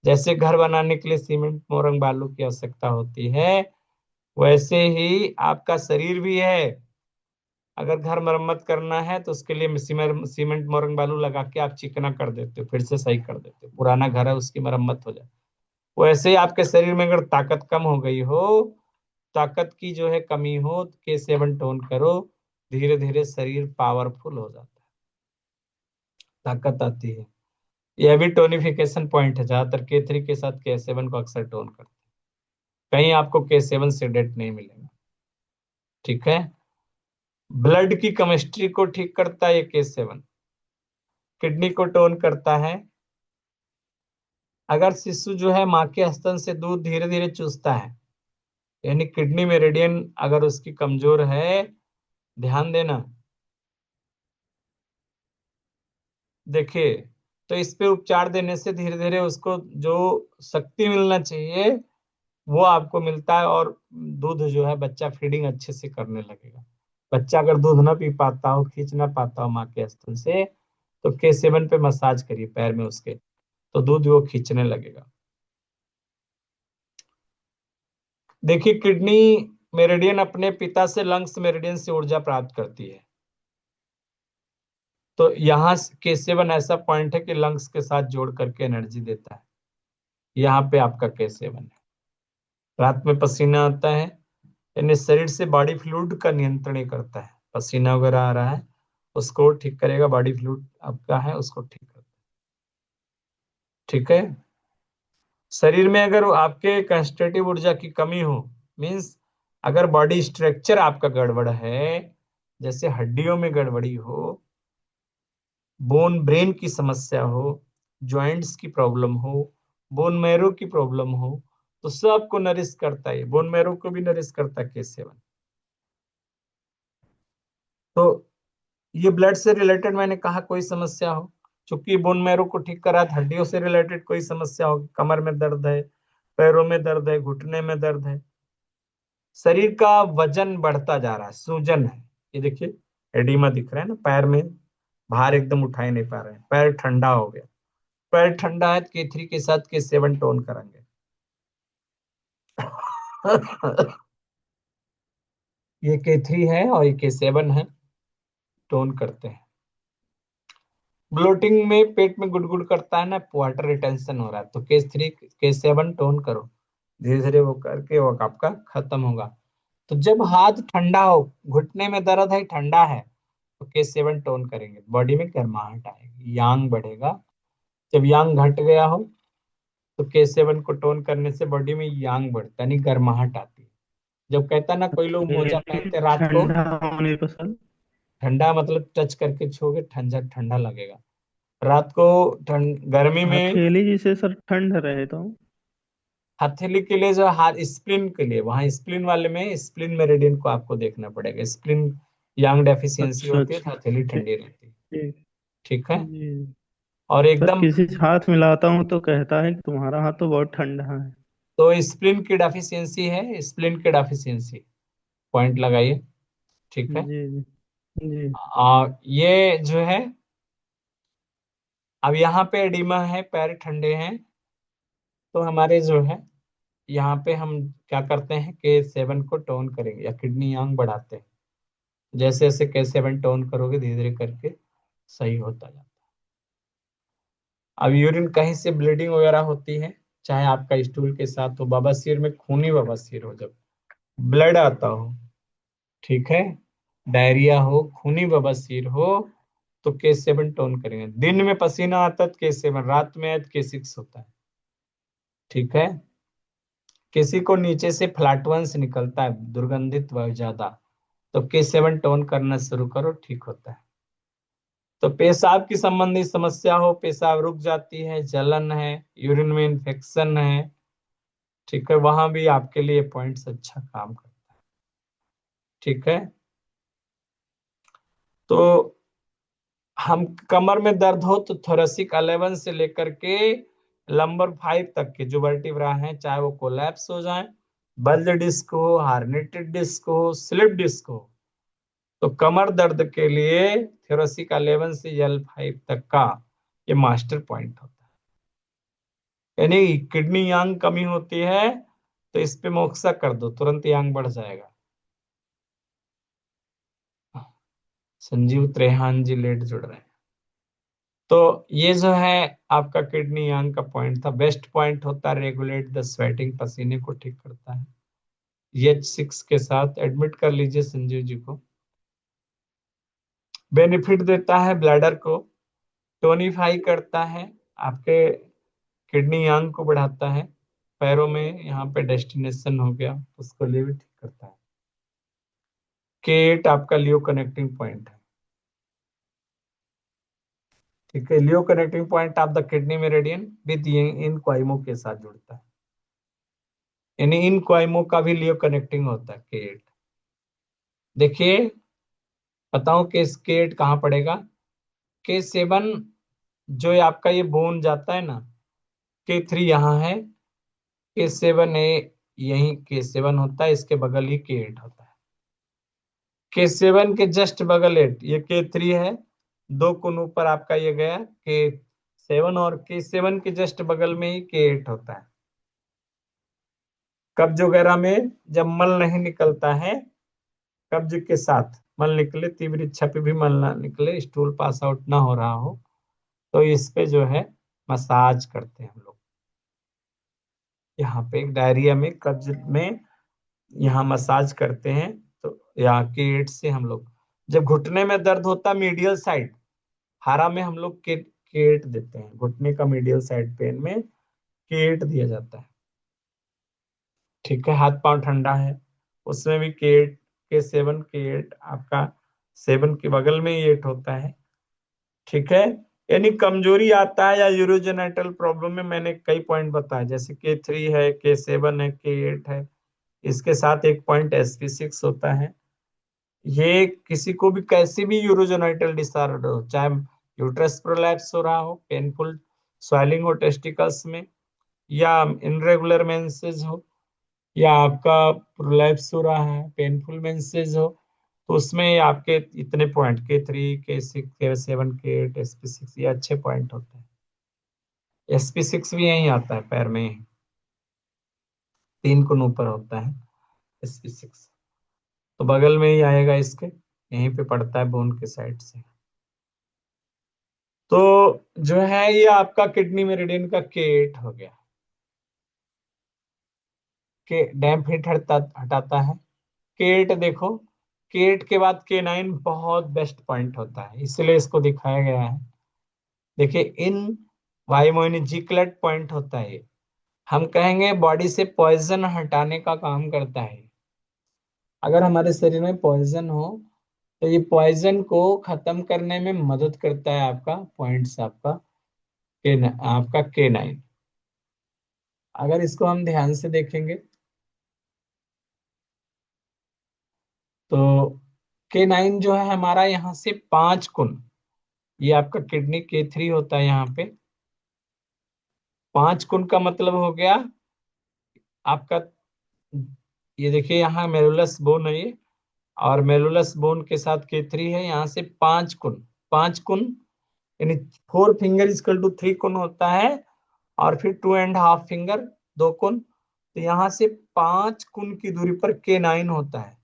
जैसे घर बनाने के लिए सीमेंट, मोरंग, बालू की आवश्यकता होती है, वैसे ही आपका शरीर भी है। अगर घर मरम्मत करना है तो उसके लिए सीमेंट, मोरंग, बालू लगा के आप चिकना कर देते हो, फिर से सही कर देते हो, पुराना घर है उसकी मरम्मत हो जाए। वैसे ही आपके शरीर में अगर ताकत कम हो गई हो, ताकत की जो है कमी हो, तो K7 टोन करो, धीरे धीरे शरीर पावरफुल हो जाता है, ताकत आती है। यह भी टोनिफिकेशन पॉइंट है, ज्यादातर K3 के साथ K7 को अक्सर टोन करते हैं। कहीं आपको K7 से डेट नहीं मिलेगा। ठीक है, ब्लड की केमिस्ट्री को ठीक करता है ये K7। किडनी को टोन करता है। अगर शिशु जो है माँ के स्तन से दूध धीरे धीरे चूसता है, यानी किडनी मेरिडियन अगर उसकी कमजोर है, ध्यान देना, देखिए, तो इस पे उपचार देने से धीरे धीरे उसको जो शक्ति मिलना चाहिए वो आपको मिलता है, और दूध जो है बच्चा फीडिंग अच्छे से करने लगेगा। बच्चा अगर दूध ना पी पाता हो, खींच ना पाता हो माँ के स्तन से, तो K7 पे मसाज करिए पैर में उसके, तो दूध वो खींचने लगेगा। देखिए, किडनी मेरिडियन अपने पिता से लंग्स मेरिडियन से ऊर्जा प्राप्त करती है। तो यहाँ K7 ऐसा पॉइंट है कि लंग्स के साथ जोड़ करके एनर्जी देता है। यहाँ पे आपका K7 है। रात में पसीना आता है, यानी शरीर से बॉडी फ्लूइड का नियंत्रण ही करता है। पसीना वगैरह आ रहा है, उसको ठीक करेगा, बॉडी फ्लूइड आपका है उसको ठीक करता है। ठीक है, शरीर में अगर आपके कंस्ट्रक्टिव ऊर्जा की कमी हो, मीन्स अगर बॉडी स्ट्रक्चर आपका गड़बड़ है, जैसे हड्डियों में गड़बड़ी हो, बोन ब्रेन की समस्या हो, जॉइंट्स की प्रॉब्लम हो, बोन मैरो की प्रॉब्लम हो, तो सबको नरिश करता है, बोन मैरो को भी नरिश करता है K7। तो ये ब्लड से रिलेटेड मैंने कहा कोई समस्या हो, चूंकि बोन मैरो को ठीक करा, तो हड्डियों से रिलेटेड कोई समस्या हो, कमर में दर्द है, पैरों में दर्द है, घुटने में दर्द है, शरीर का वजन बढ़ता जा रहा है, सूजन है, ये देखिए एडिमा दिख रहा है ना पैर में, भार एकदम उठाए नहीं पा रहे हैं, पैर ठंडा हो गया। पैर ठंडा है, K3 के साथ K7 टोन करेंगे। ये K3 है और ये K7 है, टोन करते हैं। ब्लोटिंग में पेट में गुड़गुड़ करता है ना, वाटर रिटेंशन हो रहा है, तो K3 K7 टोन करो, धीरे धीरे वो करके वो आपका खत्म होगा। तो जब हाथ ठंडा हो, घुटने में दर्द है, ठंडा है, तो K7 टोन करेंगे, बॉडी में गर्माहट आएगी, यांग बढ़ेगा। जब यांग घट गया हो, तो K7 को टोन करने से बॉडी में यांग बढ़ता है, यानी गर्माहट आती है। जब कहता है ना, कोई लोग मोजा पेट पहनते रात को, ठंडा होने पर सर? ठंडा मतलब टच करके छूओगे, ठंडा ठंडा लगेगा। रात को ठंड गर्मी में, हथेली जिसे सर ठंड रहे तो? हथेली के लिए जो हाथ स्प्लिन के लिए, वहां स्प्लिन वाले में, स्प्लिन मेरिडियन को आपको देखना पड़ेगा। स्प्लिन यांग डेफिशिएंसी अच्छा होती है तो अच्छा। हथेली ठीक ठंडी रहती है। ठीक। ठीक है। जी। और सर एकदम, किसी से हाथ मिलाता हूँ तो कहता है कि तुम्हारा हाथ तो बहुत ठंडा है। तो स्प्लिन की डेफिशिएंसी है, स्प्लिन की डेफिशिएंसी पॉइंट लगाइए। ठीक है। जी जी जी। ये जो है, अब यहाँ पे एडिमा है, पैर ठंडे हैं, तो हमारे जो है, यहाँ पे हम क्या करते हैं, K7 को टोन करेंगे या किडनी यांग बढ़ाते हैं। जैसे जैसे K7 टोन करोगे, धीरे धीरे करके सही होता जाता है। अब यूरिन कहीं से ब्लीडिंग वगैरह होती है, चाहे आपका स्टूल के साथ हो, बवासीर में खूनी बवासीर हो, जब ब्लड आता हो, ठीक है, डायरिया हो, खूनी बवासीर हो, तो K7 टोन करेंगे। दिन में पसीना आता है तो K7, रात में आए तो K6 होता है। ठीक है। किसी को नीचे से फ्लैटुलेंस निकलता है, दुर्गंधित बहुत ज्यादा, तो K7 टोन करना शुरू करो, ठीक होता है। तो पेशाब की संबंधी समस्या हो, पेशाब रुक जाती है, जलन है, यूरिन में इन्फेक्शन है, ठीक है, वहां भी आपके लिए पॉइंट्स अच्छा काम करता है। ठीक है। तो हम, कमर में दर्द हो तो थोरेसिक 11 से लेकर के लंबर 5 तक के जो वर्टिब्रा हैं, चाहे वो कोलैप्स हो जाए, बल्ज डिस्क हो, हार्नेटेड डिस्क हो, स्लिप डिस्क हो, तो कमर दर्द के लिए थोरेसिक 11 से L5 तक का ये मास्टर पॉइंट होता है। यानी किडनी यांग कमी होती है, तो इस पे मोक्सा कर दो, तुरंत यांग बढ़ जाएगा। संजीव त्रेहान जी लेट जुड़ रहे हैं। तो ये जो है आपका किडनी यांग का पॉइंट था। बेस्ट पॉइंट होता है रेगुलेट द स्वेटिंग, पसीने को ठीक करता है। H6 के साथ एडमिट कर लीजिए संजीव जी को। बेनिफिट देता है ब्लैडर को, टोनिफाई करता है, आपके किडनी यांग को बढ़ाता है, पैरों में यहाँ पे डेस्टिनेशन हो गया, उसको लिए भी ठीक करता है। K8 आपका लियो कनेक्टिंग पॉइंट है। ठीक है। लियो connecting point of the kidney meridian within क्वाइमो के साथ जुड़ता है, यानी इन क्वाइमो का भी लियो कनेक्टिंग होता है K8। देखिए, बताओ कि K8 कहाँ पड़ेगा। K7 जो ये आपका ये बोन जाता है ना, K3 यहाँ है, K7 है, यही K7 होता है, इसके बगल ही K8 होता है। K7 के जस्ट बगल 8 ये K3 है, दो कोनों पर आपका ये गया K7, और K7 के जस्ट बगल में ही K8 होता है। कब्ज वगैरह में जब मल नहीं निकलता है, कब्ज के साथ मल निकले, तीव्र इच्छा पे भी मल ना निकले, स्टूल पास आउट ना हो रहा हो, तो इस पे जो है मसाज करते हैं हम लोग। यहाँ पे एक डायरिया में, कब्ज में, यहाँ मसाज करते हैं। तो यहाँ के एट से हम लोग, जब घुटने में दर्द होता है मीडियल साइड, हारा में हम लोग केट देते हैं, घुटने का मीडियल साइड पेन में केट दिया जाता है। ठीक है। हाथ पांव ठंडा है, उसमें भी केट, K7 K8 आपका 7 के बगल में ही 8 होता है। ठीक है। यानी कमजोरी आता है या यूरोजेनाइटल प्रॉब्लम में, मैंने कई पॉइंट बताए, जैसे K3 है, K7 है, K8 है, इसके साथ एक पॉइंट SP6 होता है। ये किसी को भी कैसी भी यूरोजेनाइटल डिसऑर्डर हो, चाहे यूट्रस प्रोलैप्स हो रहा हो, पेनफुल स्वेलिंग हो टेस्टिकल्स में, या इनरेगुलर मेंसेस हो, या आपका प्रोलैप्स हो रहा है, पेनफुल मेंसेस हो, तो उसमें आपके इतने point K3 K6 K7 K8 SP6 ये अच्छे पॉइंट होते हैं। SP6 भी यही आता है, पैर में ही 3 कोनों पर होता है SP6। तो बगल में ही आएगा इसके, यहीं पे पड़ता है बोन के साइड से। तो जो है ये आपका किडनी मेरिडियन का केट हो गया। के डैम्प हिट हटाता है। केट देखो, केट के बाद K9 बहुत बेस्ट पॉइंट होता है, इसलिए इसको दिखाया गया है। देखिए इन वायुमोहिनी जिकलेट पॉइंट होता है ये। हम कहेंगे बॉडी से पॉइजन हटाने का काम करता है। अगर हमारे शरीर में पॉइजन हो तो ये पॉइजन को खत्म करने में मदद करता है आपका पॉइंट्स, आपका K9। अगर इसको हम ध्यान से देखेंगे तो K9 जो है हमारा यहाँ से 5 गुण, ये आपका किडनी K3 होता है यहाँ पे। 5 गुण का मतलब हो गया आपका, ये देखिए यहाँ मेरुलस बोन है ये, और मेरुलस बोन के साथ K3 है, यहाँ से 5 गुण। 5 गुण यानी 4 फिंगर इजकल टू 3 गुण होता है, और फिर 2.5 फिंगर 2 गुण। तो यहाँ से 5 गुण की दूरी पर K9 होता है।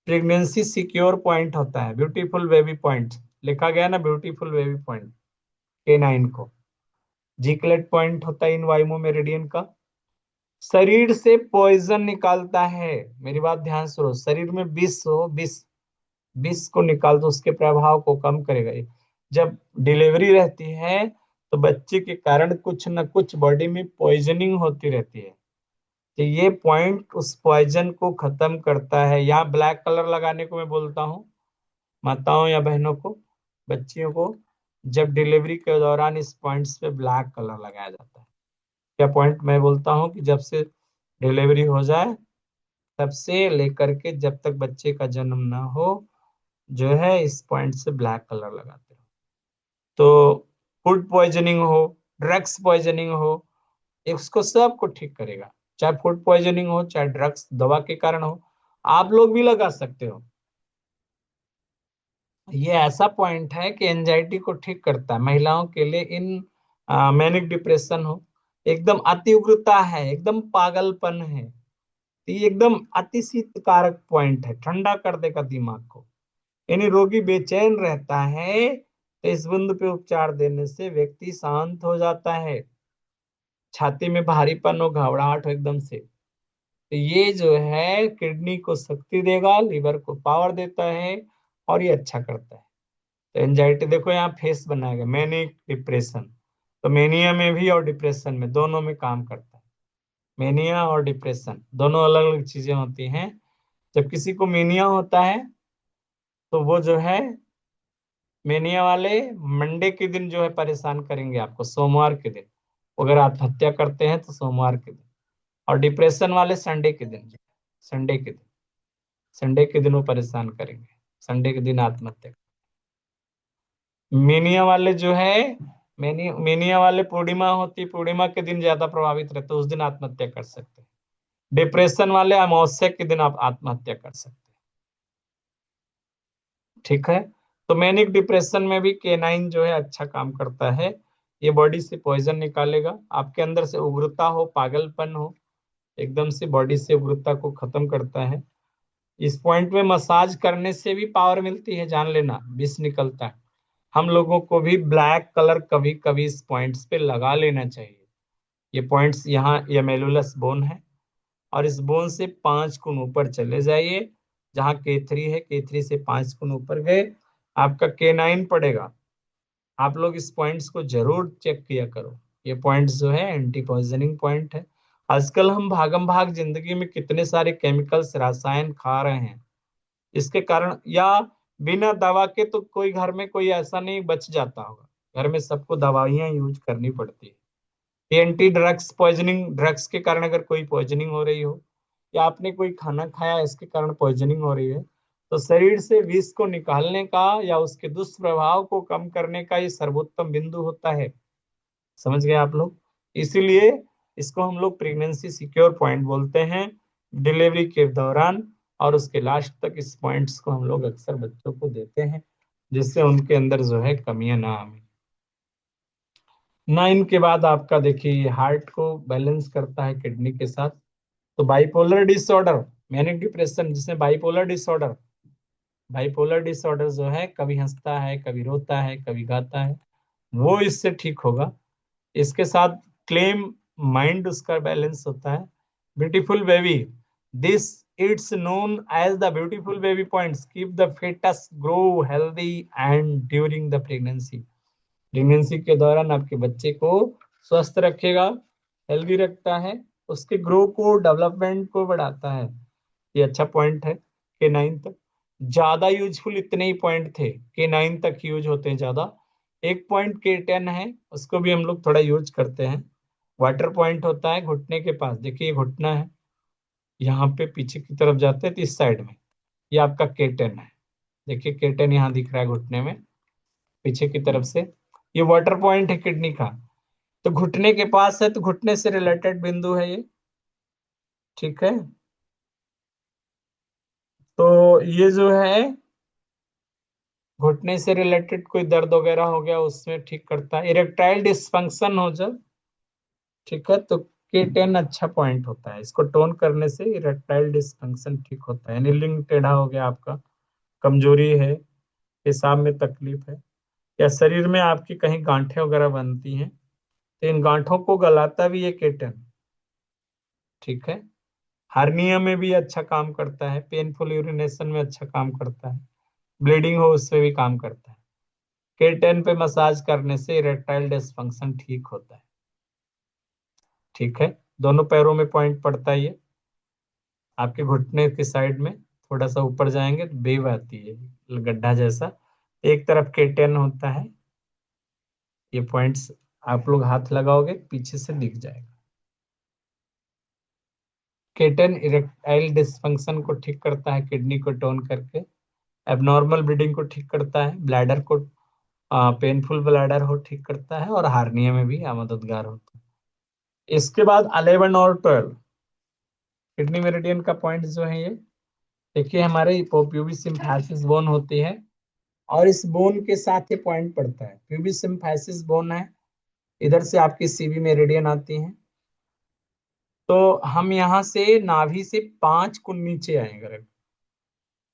प्रेगनेंसी सिक्योर पॉइंट होता है, ब्यूटीफुल बेबी पॉइंट लिखा गया ना, ब्यूटीफुल बेबी पॉइंट K9 को। जीकलेट पॉइंट होता है इन वाइमो मेरिडियन का। शरीर से पॉइजन निकालता है, मेरी बात ध्यान से सुनो, शरीर में विष हो, विष, विष को निकाल दो, उसके प्रभाव को कम करेगा ये। जब डिलीवरी रहती है तो बच्चे के कारण कुछ न कुछ बॉडी में पॉइजनिंग होती रहती है, तो ये पॉइंट उस पॉइजन को खत्म करता है। यहाँ ब्लैक कलर लगाने को मैं बोलता हूँ माताओं या बहनों को, बच्चियों को, जब डिलीवरी के दौरान इस पॉइंट्स पे ब्लैक कलर लगाया जाता है। क्या पॉइंट मैं बोलता हूँ कि जब से डिलीवरी हो जाए तब से लेकर के जब तक बच्चे का जन्म ना हो, जो है इस पॉइंट से ब्लैक कलर लगाते रहो। तो फूड पॉइजनिंग हो, ड्रग्स पॉइजनिंग हो, इसको सबको ठीक करेगा। चाहे फूड पॉइजनिंग हो, चाहे ड्रग्स दवा के कारण हो, आप लोग भी लगा सकते हो। ये ऐसा पॉइंट है कि एंजाइटी को ठीक करता है महिलाओं के लिए। इन मैनिक डिप्रेशन हो, एकदम अति उग्रता है, एकदम पागलपन है, तो ये एकदम अति शीतकारक पॉइंट है, ठंडा कर देगा दिमाग को। यानी रोगी बेचैन रहता है तो इस बिंदु पे उपचार देने से व्यक्ति शांत हो जाता है। छाती में भारीपन हो, घबराहट हो एकदम से, तो ये जो है किडनी को शक्ति देगा, लीवर को पावर देता है, और ये अच्छा करता है। तो एंजाइटी देखो यहाँ फेस बनाएगा, मैनिक डिप्रेशन, तो मेनिया में भी और डिप्रेशन में दोनों में काम करता है। मेनिया और डिप्रेशन दोनों अलग अलग चीजें होती हैं। जब किसी को मेनिया होता है तो वो जो है, मेनिया वाले मंडे के दिन जो है परेशान करेंगे आपको, सोमवार के दिन, अगर आत्महत्या करते हैं तो सोमवार के दिन। और डिप्रेशन वाले संडे के दिन, संडे के दिन, संडे के दिन वो परेशान करेंगे, संडे के दिन आत्महत्या। मेनिया वाले जो है, मेनिया वाले पूर्णिमा होती, पूर्णिमा के दिन ज्यादा प्रभावित रहते, उस दिन आत्महत्या कर सकते हैं। डिप्रेशन वाले अमावस्या के दिन आप आत्महत्या कर सकते हैं। ठीक है। तो मैनिक डिप्रेशन में भी K9 जो है अच्छा काम करता है। ये बॉडी से पॉइजन निकालेगा, आपके अंदर से उग्रता हो, पागलपन हो, एकदम से बॉडी से उग्रता को खत्म करता है। इस पॉइंट में मसाज करने से भी पावर मिलती है, जान लेना, विष निकलता है। हम लोगों को भी ब्लैक कलर कभी कभी इस पॉइंट्स पे लगा लेना चाहिए। ये पॉइंट्स यहाँ, ये मेलुलस बोन है, और इस बोन से 5 गुण ऊपर चले जाइए, जहाँ K3 है, K3 से 5 गुण ऊपर गए, आपका K9 पड़ेगा। आप लोग इस पॉइंट्स को जरूर चेक किया करो। ये पॉइंट्स जो है एंटी पॉइजनिंग पॉइंट है। आजकल हम भागम भाग जिंदगी में कितने सारे केमिकल्स, रसायन खा रहे हैं, इसके कारण, या बिना दवा के तो कोई घर में कोई ऐसा नहीं बच जाता होगा, घर में सबको दवाइयां यूज करनी पड़ती है। एंटी ड्रग्स पॉइजनिंग, ड्रग्स के कारण अगर कोई पॉइजनिंग हो रही हो, या आपने कोई खाना खाया इसके कारण पॉइजनिंग हो रही है, तो शरीर से विष को निकालने का या उसके दुष्प्रभाव को कम करने का ये सर्वोत्तम बिंदु होता है। समझ गए आप लोग? इसीलिए इसको हम लोग प्रेगनेंसी सिक्योर पॉइंट बोलते हैं, डिलीवरी के दौरान और उसके लास्ट तक इस पॉइंट्स को हम लोग अक्सर बच्चों को देते हैं, जिससे उनके अंदर जो है कमियां ना आए। 9 के बाद आपका देखिए हार्ट को बैलेंस करता है किडनी के साथ। तो बाइपोलर डिसऑर्डर मैनिक डिप्रेशन जिसमें बाइपोलर डिसऑर्डर, बाइपोलर डिसऑर्डर जो है कभी हंसता है कभी रोता है कभी गाता है, वो इससे ठीक होगा। इसके साथ क्लेम माइंड उसका बैलेंस होता है। Beautiful baby, this it's known as the beautiful baby points keep the foetus grow healthy and during the pregnancy. Pregnancy के दौरान आपके बच्चे को स्वस्थ रखेगा, हेल्दी रखता है, उसके ग्रो को डेवलपमेंट को बढ़ाता है। ये अच्छा पॉइंट है। के नाइन तक ज्यादा यूजफुल इतने ही पॉइंट थे, के नाइन तक यूज होते हैं ज्यादा। एक पॉइंट के टेन है, उसको भी हम लोग थोड़ा यूज करते हैं। वाटर पॉइंट होता है घुटने के पास, देखिए ये घुटना है, यहाँ पे पीछे की तरफ जाते हैं तो इस साइड में, ये आपका के टेन है। देखिए के टेन यहाँ दिख रहा है घुटने में, पीछे की तरफ से, ये वाटर पॉइंट है किडनी का। तो घुटने के पास है तो घुटने से रिलेटेड बिंदु है ये, ठीक है। तो ये जो है घुटने से रिलेटेड कोई दर्द वगैरह हो गया उसमें ठीक करता है। इरेक्टाइल डिसफंक्शन हो जब, ठीक है, तो के टेन अच्छा पॉइंट होता है, इसको टोन करने से इरेक्टाइल डिसफंक्शन ठीक होता है। यानी लिंग टेढ़ा हो गया आपका, कमजोरी है, पेशाब में तकलीफ है, या शरीर में आपकी कहीं गांठें वगैरह बनती हैं, तो इन गांठों को गलाता भी ये केटन, ठीक है। हार्निया में भी अच्छा काम करता है, पेनफुल यूरिनेशन में अच्छा काम करता है, ब्लीडिंग हो उससे भी काम करता है। के10 पे मसाज करने से इरेक्टाइल डिसफंक्शन ठीक होता है, ठीक है। दोनों पैरों में पॉइंट पड़ता है ये, आपके घुटने के साइड में थोड़ा सा ऊपर जाएंगे तो वेव आती है गड्ढा जैसा, एक तरफ के10 होता है। ये पॉइंट्स आप लोग हाथ लगाओगे पीछे से दिख जाएगा। के10 इरेक्टाइल डिसफंक्शन को ठीक करता है, किडनी को टोन करके, एबनॉर्मल ब्लीडिंग को ठीक करता है, ब्लैडर को, पेनफुल ब्लैडर हो ठीक करता है, और हार्निया में भी मददगार होता है। इसके बाद 11 और 12 किडनी मेरिडियन का पॉइंट जो है ये, देखिए हमारे प्यूबिस सिम्फाइसिस बोन होती है, और इस बोन के साथ ये पॉइंट पड़ता है। प्यूबिस सिम्फाइसिस बोन है, इधर से आपकी सीवी मेरिडियन आती है। तो हम यहाँ से नाभि से 5 गुण नीचे आएंगे,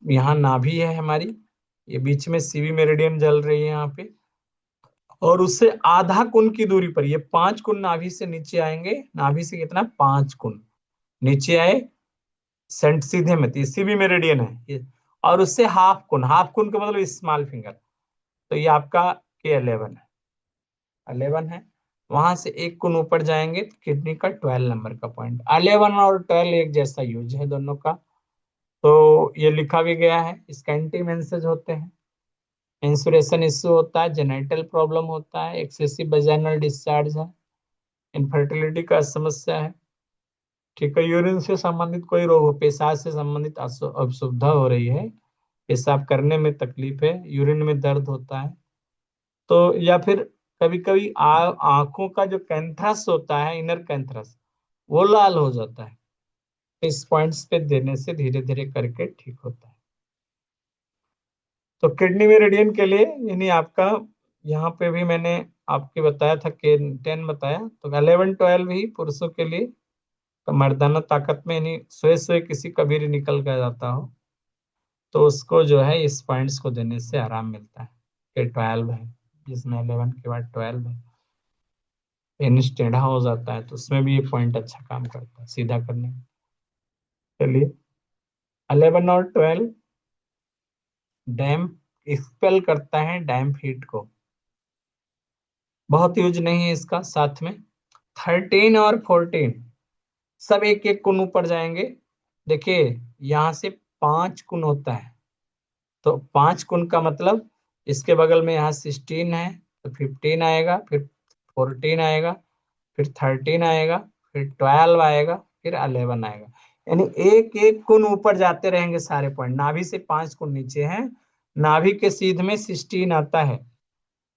यहाँ नाभि है हमारी, ये बीच में सीवी मेरिडियन जल रही है यहाँ पे, और उससे आधा कुन की दूरी पर ये 5 गुण नाभि से नीचे आएंगे। नाभि से कितना, 5 गुण नीचे आए, सेंट सीधे में, तो सीवी मेरिडियन है ये, और उससे हाफ कुन, हाफ कुन का मतलब स्मॉल फिंगर, तो ये आपका के11 है, 11 है। वहां से 1 गुण ऊपर जाएंगे तो किडनी का 12 नंबर का पॉइंट। 11 और 12 एक जैसा यूज है दोनों का, तो ये लिखा भी गया है। स्कैंटी मेंसेज होते हैं, इंसुरेशन इश्यू होता है, जेनेटल प्रॉब्लम होता है, एक्सेसिव वेजाइनल डिस्चार्ज है, इनफर्टिलिटी का समस्या है, ठीक है। यूरिन से संबंधित कोई रोग हो, पेशाब से संबंधित असुविधा हो रही है, पेशाब करने में तकलीफ है, यूरिन में दर्द होता है, तो या फिर कभी कभी आंखों का जो कैंथरस होता है, इनर कैंथरस, वो लाल हो जाता है, इस पॉइंट्स पे देने से धीरे धीरे करके ठीक होता है। तो किडनी मेरिडियन के लिए यानी आपका, यहाँ पे भी मैंने आपके बताया था के 10 बताया, तो 11 12 ही पुरुषों के लिए, तो मर्दाना ताकत में यानी सोए सोए किसी कबीर निकल कर जाता हो, तो उसको जो है इस पॉइंट्स को देने से आराम मिलता है। के 12 है, जिसमें 11 के बाद 12 है, पेनिस टेढ़ा हो जाता है तो उसमें भी ये पॉइंट अच्छा काम करता है सीधा करने में। चलिए, 11 और 12 डैम्प एक्सपेल करता है डैम्प हीट को, बहुत यूज नहीं है इसका। साथ में 13 और 14 सब एक एक गुण ऊपर जाएंगे। देखिए यहाँ से 5 गुण होता है, तो 5 गुण का मतलब इसके बगल में यहाँ 16 है, तो 15 आएगा, फिर 14 आएगा, फिर 13 आएगा, फिर 12 आएगा, फिर 11 आएगा। यानी एक एक गुण ऊपर जाते रहेंगे सारे पॉइंट। नाभि से 5 गुण नीचे हैं, नाभि के सीध में 16 आता है,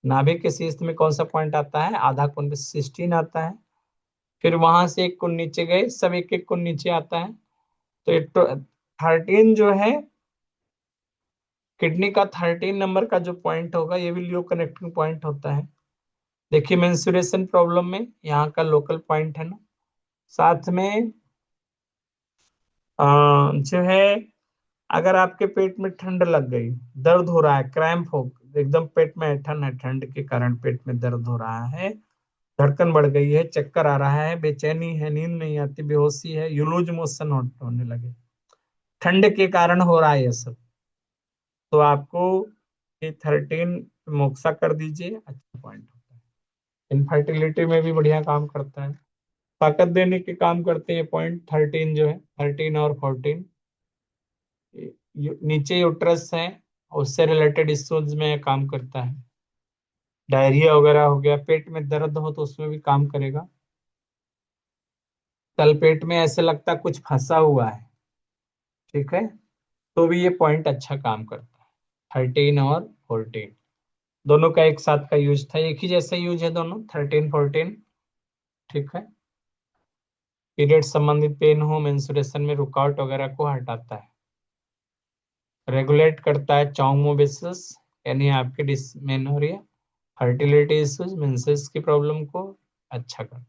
नाभि के शीर्ष में कौन सा पॉइंट आता है, आधा कोण पे 16 आता है। फिर वहां से 1 गुण नीचे गए, सब एक एक गुण नीचे आता है, तो 13 जो है किडनी का 13 नंबर का जो पॉइंट होगा, ये भी लियो कनेक्टिंग पॉइंट होता है। देखिए मेंस्ट्रुएशन प्रॉब्लम में यहाँ का लोकल पॉइंट है ना। साथ में जो है, अगर आपके पेट में ठंड लग गई, दर्द हो रहा है, क्रैम्प हो, एकदम पेट में ऐंठन है, ठंड के कारण पेट में दर्द हो रहा है, धड़कन बढ़ गई है, चक्कर आ रहा है, बेचैनी है, नींद नहीं आती, बेहोशी है, यू लूज मोशन होने लगे, ठंड के कारण हो रहा है ये सब, तो आपको ये 13 मोक्सा कर दीजिए, अच्छा पॉइंट होता है। इनफर्टिलिटी में भी बढ़िया काम करता है, ताकत देने के काम करते हैं पॉइंट 13 जो है, 13 और 14। नीचे यूट्रस है, उससे रिलेटेड इश्यूज में काम करता है। डायरिया वगैरह हो गया, पेट में दर्द हो तो उसमें भी काम करेगा। तल पेट में ऐसे लगता है कुछ फंसा हुआ है, ठीक है, तो भी ये पॉइंट अच्छा काम करता है। 13 और 14 दोनों का एक साथ का यूज था, एक ही जैसा यूज है दोनों, 13 14, ठीक है। पीरियड संबंधित पेन हो, मेंस्ट्रुएशन में रुकावट वगैरह को हटाता है। रेगुलेट करता है चाउमोबेसिस, यानी आपकी डिस्मेनोरिया, फर्टिलिटी इश्यूज, मेंसेस की प्रॉब्लम को अच्छा करता है।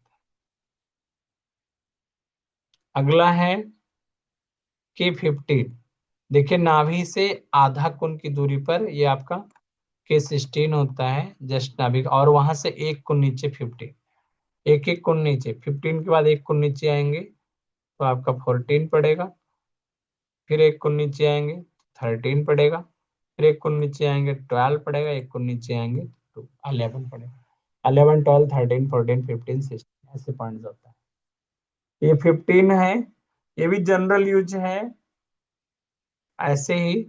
अगला है K15। देखिए, नाभि से आधा कोण की दूरी पर ये आपका K16 होता है, जस्ट नाभि और वहां से एक कोण नीचे 15, एक एक कोण नीचे, 15 के बाद एक कोण नीचे आएंगे तो आपका 14 पड़ेगा, फिर एक कोण नीचे आएंगे 13 पड़ेगा, फिर एक कोण नीचे आएंगे 12 पड़ेगा, एक कोण नीचे आएंगे तो 11 पड़ेगा। 11 12 13 14 15 16 ऐसे पॉइंट्स होता है। ये 15 है, ये भी जनरल यूज है, ऐसे ही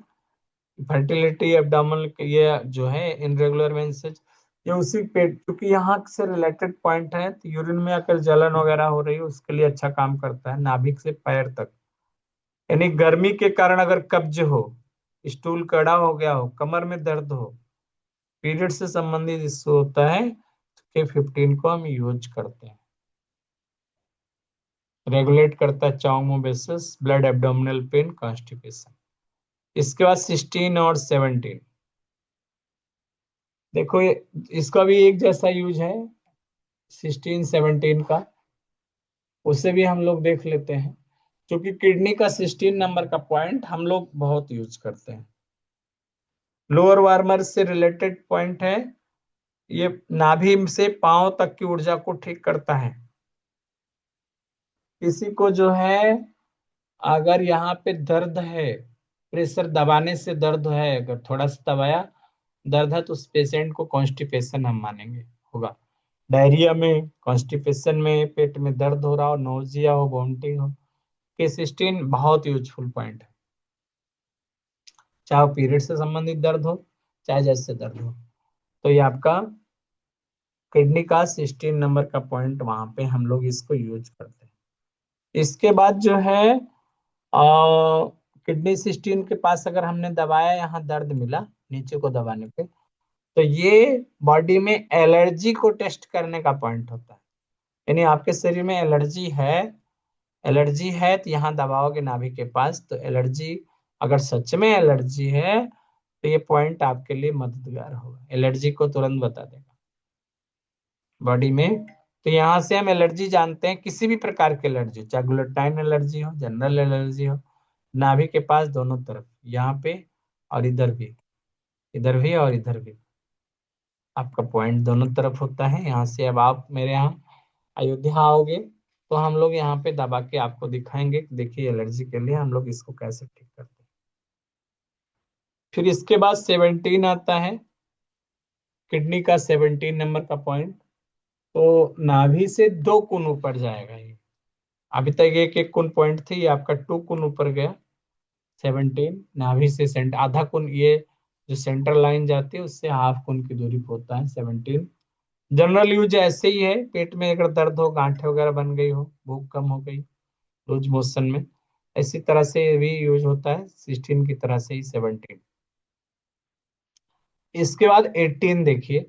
फर्टिलिटी, एब्डोमिनल, ये जो है इनरेगुलर मेंसेस, ये उसी पेट, क्योंकि यहाँ से रिलेटेड पॉइंट है, तो यूरिन में अगर जलन वगैरह हो रही है उसके लिए अच्छा काम करता है, नाभिक से पैर तक। यानी गर्मी के कारण अगर कब्ज हो, स्टूल कड़ा हो गया हो, कमर में दर्द हो, पीरियड से संबंधित इश्यू होता है, के 15 को हम यूज करते हैं। रेगुलेट करता है चाउमोबेसिस, ब्लड, एब्डोमिनल पेन, कॉन्स्टिपेशन। इसके बाद 16 और 17, देखो इसका भी एक जैसा यूज है, 16 17 का, उसे भी हम लोग देख लेते हैं, क्योंकि किडनी का 16 नंबर का पॉइंट हम लोग बहुत यूज करते हैं। लोअर वार्मर से रिलेटेड पॉइंट है, ये नाभि से पांव तक की ऊर्जा को ठीक करता है। किसी को जो है, अगर यहाँ पे दर्द है, प्रेशर दबाने से दर्द है, अगर थोड़ा सा दबाया दर्द है, तो उस पेशेंट को कॉन्स्टिपेशन हम मानेंगे होगा। डायरिया में, कॉन्स्टिपेशन में, पेट में दर्द हो रहा हो, नोजिया हो, वॉमिटिंग हो, के 16 बहुत यूजफुल पॉइंट है, चाहे पीरियड से संबंधित दर्द हो, चाहे जैसे दर्द हो, तो ये आपका किडनी का 16 नंबर का पॉइंट, वहां पे हम लोग इसको यूज करते हैं। इसके बाद जो है, किडनी 16 के पास अगर हमने दबाया, यहाँ दर्द मिला नीचे को दबाने पे, तो ये बॉडी में एलर्जी को टेस्ट करने का पॉइंट होता है। यानी आपके शरीर में एलर्जी है, एलर्जी है तो यहाँ दबाओगे नाभि के पास, तो एलर्जी, अगर सच में एलर्जी है तो ये पॉइंट आपके लिए मददगार होगा, एलर्जी को तुरंत बता देगा बॉडी में। तो यहाँ से हम एलर्जी जानते हैं, किसी भी प्रकार की एलर्जी, चाहे ग्लूटाइन एलर्जी हो, जनरल एलर्जी हो, नाभि के पास दोनों तरफ, यहाँ पे और इधर भी, इधर भी और इधर भी, आपका पॉइंट दोनों तरफ होता है। यहाँ से अब आप मेरे यहाँ अयोध्या आओगे तो हम लोग यहाँ पे दबा के आपको दिखाएंगे कि देखिए एलर्जी के लिए हम लोग इसको कैसे ठीक करते हैं। फिर इसके बाद 17 आता है, किडनी का 17 नंबर का पॉइंट, तो नाभि से 2 गुण ऊपर जाएगा ये। अभी तक एक एक कुन पॉइंट थी, ये आपका 2 गुण ऊपर गया। 17 नाभि से सेंटर आधा कुन, ये जो सेंट्रल लाइन जाती है उससे हाफ कुन की दूरी पे होता है 17। जनरल यूज ऐसे ही है, पेट में अगर दर्द हो, गांठें वगैरह बन गई हो, भूख कम हो गई, लूज मोशन में, इसी तरह से भी यूज होता है, 16 की तरह से ही 17। इसके बाद 18 देखिए,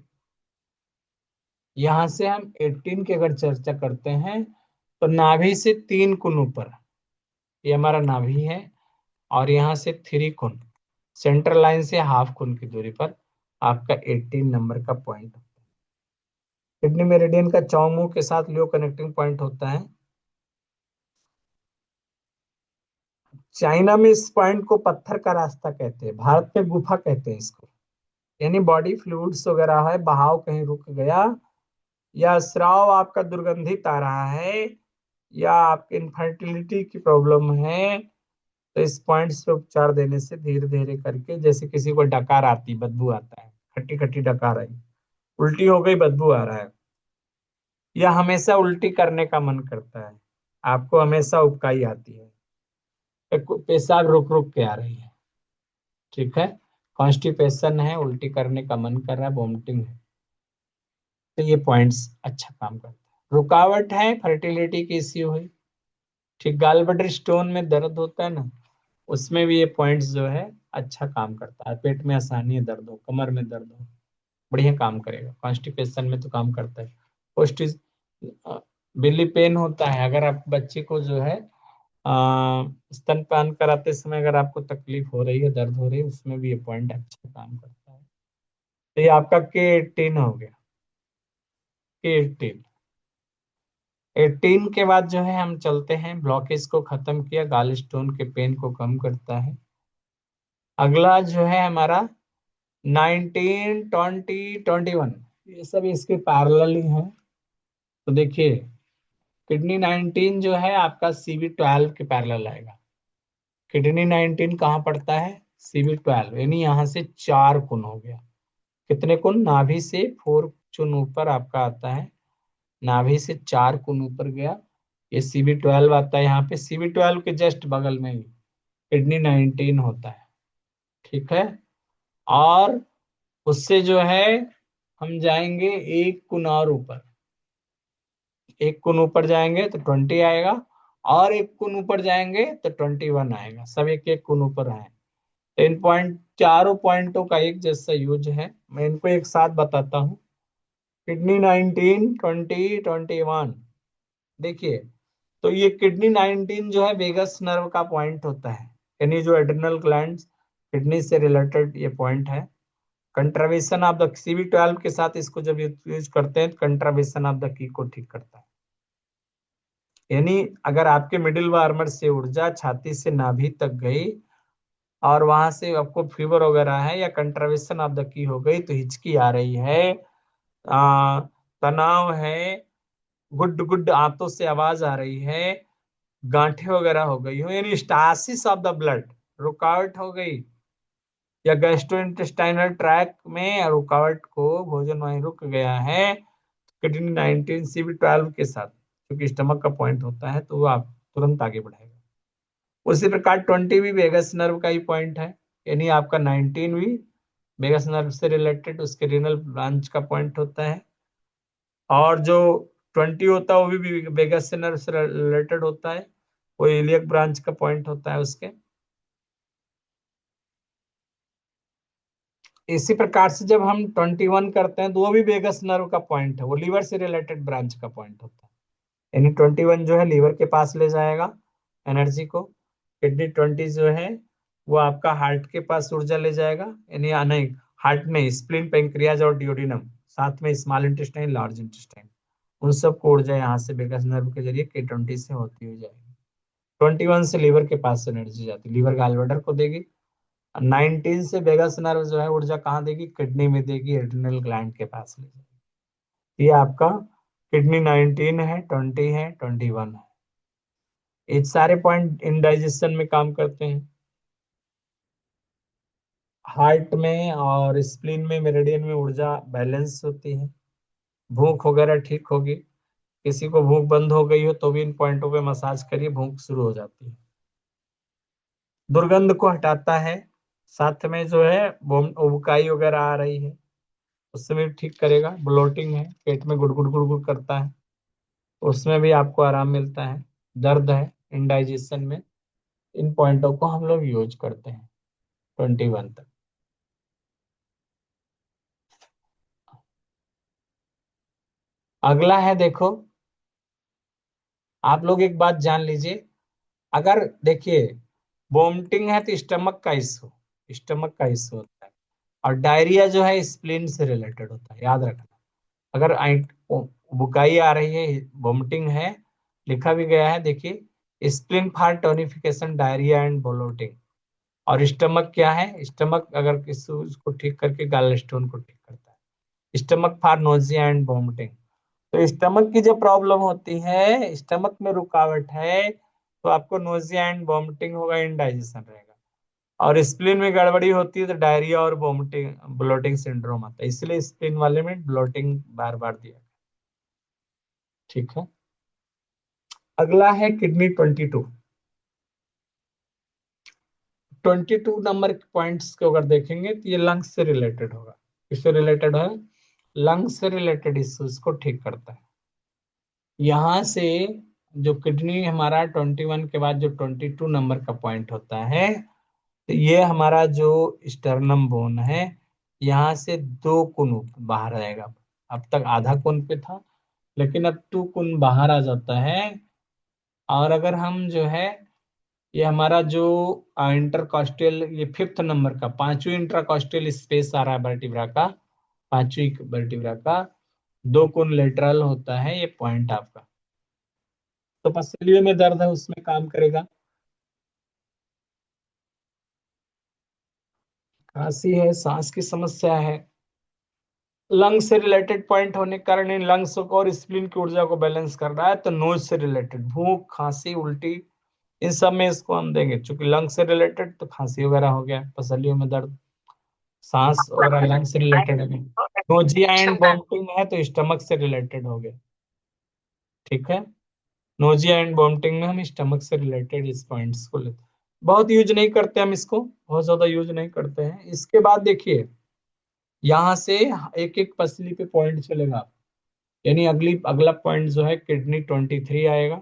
यहां से हम 18 की अगर चर्चा करते हैं, तो नाभि से 3 गुण ऊपर, ये हमारा नाभि है, और यहाँ से 3 गुण, सेंट्रल लाइन से हाफ गुण की दूरी पर आपका 18 नंबर का पॉइंट। किडनी मेरिडियन का चौमुख के साथ लियो कनेक्टिंग पॉइंट होता है। चाइना में इस पॉइंट को पत्थर का रास्ता कहते हैं, भारत में गुफा कहते हैं इसको। यानी बॉडी फ्लूइड्स वगैरह है, बहाव कहीं रुक गया, या स्राव आपका दुर्गंधित आ रहा है, या आपकी इनफर्टिलिटी की प्रॉब्लम है, तो इस पॉइंट्स पे उपचार देने से धीरे धीरे करके, जैसे किसी को डकार आती, बदबू आता है, खट्टी खट्टी डकार आई, उल्टी हो गई, बदबू आ रहा है, या हमेशा उल्टी करने का मन करता है, आपको हमेशा उबकाई आती है, पेशाब रुक रुक के आ रही है, ठीक है, कॉन्स्टिपेशन है, उल्टी करने का मन कर रहा है, वोमिटिंग है, तो ये पॉइंट्स अच्छा काम करता है। रुकावट है, फर्टिलिटी की इश्यू है, ठीक, गाल ब्लैडर स्टोन में दर्द होता है ना, उसमें भी ये पॉइंट्स जो है अच्छा काम करता है। पेट में आसानी है, दर्द हो, कमर में दर्द हो, बढ़िया काम करेगा। कॉन्स्टिपेशन में तो काम करता है। पोस्ट बिल्ली पेन होता है, अगर आप बच्चे को जो है स्तनपान कराते समय अगर आपको तकलीफ हो रही है, दर्द हो रही है, उसमें भी ये पॉइंट अच्छा काम करता है। तो ये आपका K18 हो गया, K18। 18 के बाद जो है हम चलते हैं, ब्लॉकेज को खत्म किया, गाल स्टोन के पेन को कम करता है। अगला जो है हमारा 19, 20, 21, ये सब इसके पैरेलल ही है। तो देखिए, किडनी 19 जो है आपका CV12 के पैरेलल आएगा। किडनी 19 कहाँ पड़ता है? CV12, यानी यहाँ से 4 गुण हो गया। कितने गुण? नाभि से 4 गुण ऊपर आपका आता है, नाभि से 4 गुण ऊपर गया, ये CV12 आता है। यहाँ पे CV12 के जस्ट बगल में ही किडनी 19 होता है, ठीक है। और उससे जो है हम जाएंगे 1 गुण और ऊपर, 1 गुण ऊपर जाएंगे तो 20 आएगा, और 1 गुण ऊपर जाएंगे तो 21 आएगा। सब एक एक गुण ऊपर आए। तो इन पॉइंट, चारों पॉइंटों का एक जैसा यूज है, मैं इनको एक साथ बताता हूँ। किडनी 19, 20, 21, देखिए, तो ये किडनी 19 जो है वेगस नर्व का पॉइंट होता है, यानी जो एड्रिनल ग्लैंड किडनी से रिलेटेड ये पॉइंट है। कंट्रावेशन ऑफ द CV12 के साथ इसको जब यूज करते हैं, कंट्रावेशन ऑफ द की को ठीक करता है। यानी अगर आपके मिडिल वार्मर से ऊर्जा छाती से नाभि तक गई, और वहां से आपको फीवर वगैरह है, या कंट्रावेशन ऑफ द की हो गई, तो हिचकी आ रही है, आ, तनाव है, गुड गुड आंतों से आवाज आ रही है, गांठें वगैरह हो गई हो, यानी स्टासिस ऑफ द ब्लड, रुकावट हो गई, या गैस्ट्रोइंटेस्टाइनल ट्रैक में रुकावट को, भोजन वहीं रुक गया है, किडनी 19 CV12 के साथ, क्योंकि स्टमक का पॉइंट होता है, तो वो आप तुरंत आगे बढ़ेगा। उसी प्रकार 20 भी वेगस नर्व का ही पॉइंट है, यानी आपका 19 भी वेगस नर्व से रिलेटेड उसके रीनल ब्रांच का पॉइंट होता है। और जो 20 होता है वो भी वेगस नर्व से रिलेटेड होता है, वो इलियक ब्रांच का पॉइंट होता है उसके। इसी प्रकार से जब हम 21 करते हैं, तो वो भी वेगस नर्व का पॉइंट है, वो लीवर से रिलेटेड ब्रांच का पॉइंट होता है। यानी 21 जो है लीवर के पास ले जाएगा एनर्जी को, किडनी 20 जो है वो आपका हार्ट के पास ऊर्जा ले जाएगा, यानी नहीं, हार्ट नहीं, स्प्लीन, पेंक्रियाज और डियोडिनम, साथ में स्मॉल इंटेस्टाइन, लार्ज इंटेस्टाइन, उन सब को ऊर्जा यहाँ से वेगस नर्व के जरिए K20 से होती हुई जाएगी। 21 से लीवर के पास एनर्जी जाती है, लीवर गालब्लैडर को देगी। 19 से वेगस नर्व जो है ऊर्जा कहाँ देगी? किडनी में देगी, एड्रिनल ग्लैंड के पास ले जाएगी। ये आपका किडनी 19 है, 20 है, 21 है। ये सारे पॉइंट इंडाइजेशन में काम करते हैं। हार्ट में और स्प्लीन में, मेरिडियन में ऊर्जा बैलेंस होती है, भूख वगैरह ठीक होगी। किसी को भूख बंद हो गई हो तो भी इन पॉइंटों पे मसाज करिए, भूख शुरू हो जाती है। दुर्गंध को हटाता है, साथ में जो है उबकाई वगैरह आ रही है उससे भी ठीक करेगा। ब्लोटिंग है, पेट में गुड़गुड़ गुड़गुड़ करता है, उसमें भी आपको आराम मिलता है। दर्द है इंडाइजेशन में, इन पॉइंटों को हम लोग यूज करते हैं 21 तक। अगला है, देखो, आप लोग एक बात जान लीजिए, अगर देखिए वोमिटिंग है तो स्टमक का इशू, स्टमक का इशू होता है, और डायरिया जो है स्प्लीन से रिलेटेड होता है, याद रखना। अगर बुकाई आ रही है, वोमिटिंग है, लिखा भी गया है, देखिए, spleen for tonification, diarrhoea and bloating. और स्टमक क्या है? स्टमक अगर किसी उसको ठीक करके गैल स्टोन को ठीक करता है। Stomach for nausea and vomiting. तो स्टमक की जो प्रॉब्लम होती है, स्टमक में रुकावट है, तो आपको नोजिया एंड वोमिटिंग होगा, इनडाइजेशन रहेगा। और स्प्लीन में गड़बड़ी होती है तो डायरिया और वोमिटिंग, ब्लोटिंग सिंड्रोम आता है। इसलिए स्प्लीन वाले में ब्लोटिंग बार बार दिया। ठीक है। अगला है किडनी 22। 22 नंबर के पॉइंट्स को अगर देखेंगे तो ये लंग्स से रिलेटेड होगा। किससे रिलेटेड है? लंग्स से रिलेटेड इश्यूज को ठीक करता है। यहाँ से जो किडनी हमारा 21 के बाद जो 22 नंबर का पॉइंट होता है, तो ये हमारा जो स्टर्नम बोन है, यहाँ से 2 कुन बाहर आएगा। अब तक आधा कुन पे था, लेकिन अब 2 कुन बाहर आ जाता है। और अगर हम जो है, ये हमारा जो इंटरकॉस्टल, ये 5th नंबर का, 5वीं इंटरकॉस्टल स्पेस आ रहा है वर्टिब्रा का, 5वीं वर्टिब्रा का 2 कुन लेटरल होता है ये पॉइंट आपका। तो पसलियों में दर्द है, उसमें काम करेगा। खांसी है, सांस की समस्या है, लंग्स से रिलेटेड पॉइंट होने के कारण इन लंग्स को और स्प्लीन की ऊर्जा को बैलेंस कर रहा है। तो नोज से रिलेटेड भूख, खांसी, उल्टी, इन सब में इसको हम देंगे। चूंकि लंग्स से रिलेटेड तो खांसी वगैरह हो गया, पसलियों में दर्द, सांस और लंग्स से रिलेटेड हो गया। नोजिया एंड वॉमिटिंग है तो स्टमक से रिलेटेड हो गया। ठीक है। नोजिया एंड वॉमिटिंग में हम स्टमक से रिलेटेड इस पॉइंट्स को लेते हैं। बहुत यूज नहीं करते हम इसको, बहुत ज्यादा यूज नहीं करते हैं। इसके बाद देखिए, यहाँ से एक एक पसली पे पॉइंट चलेगा। यानी अगला पॉइंट जो है किडनी 23 आएगा।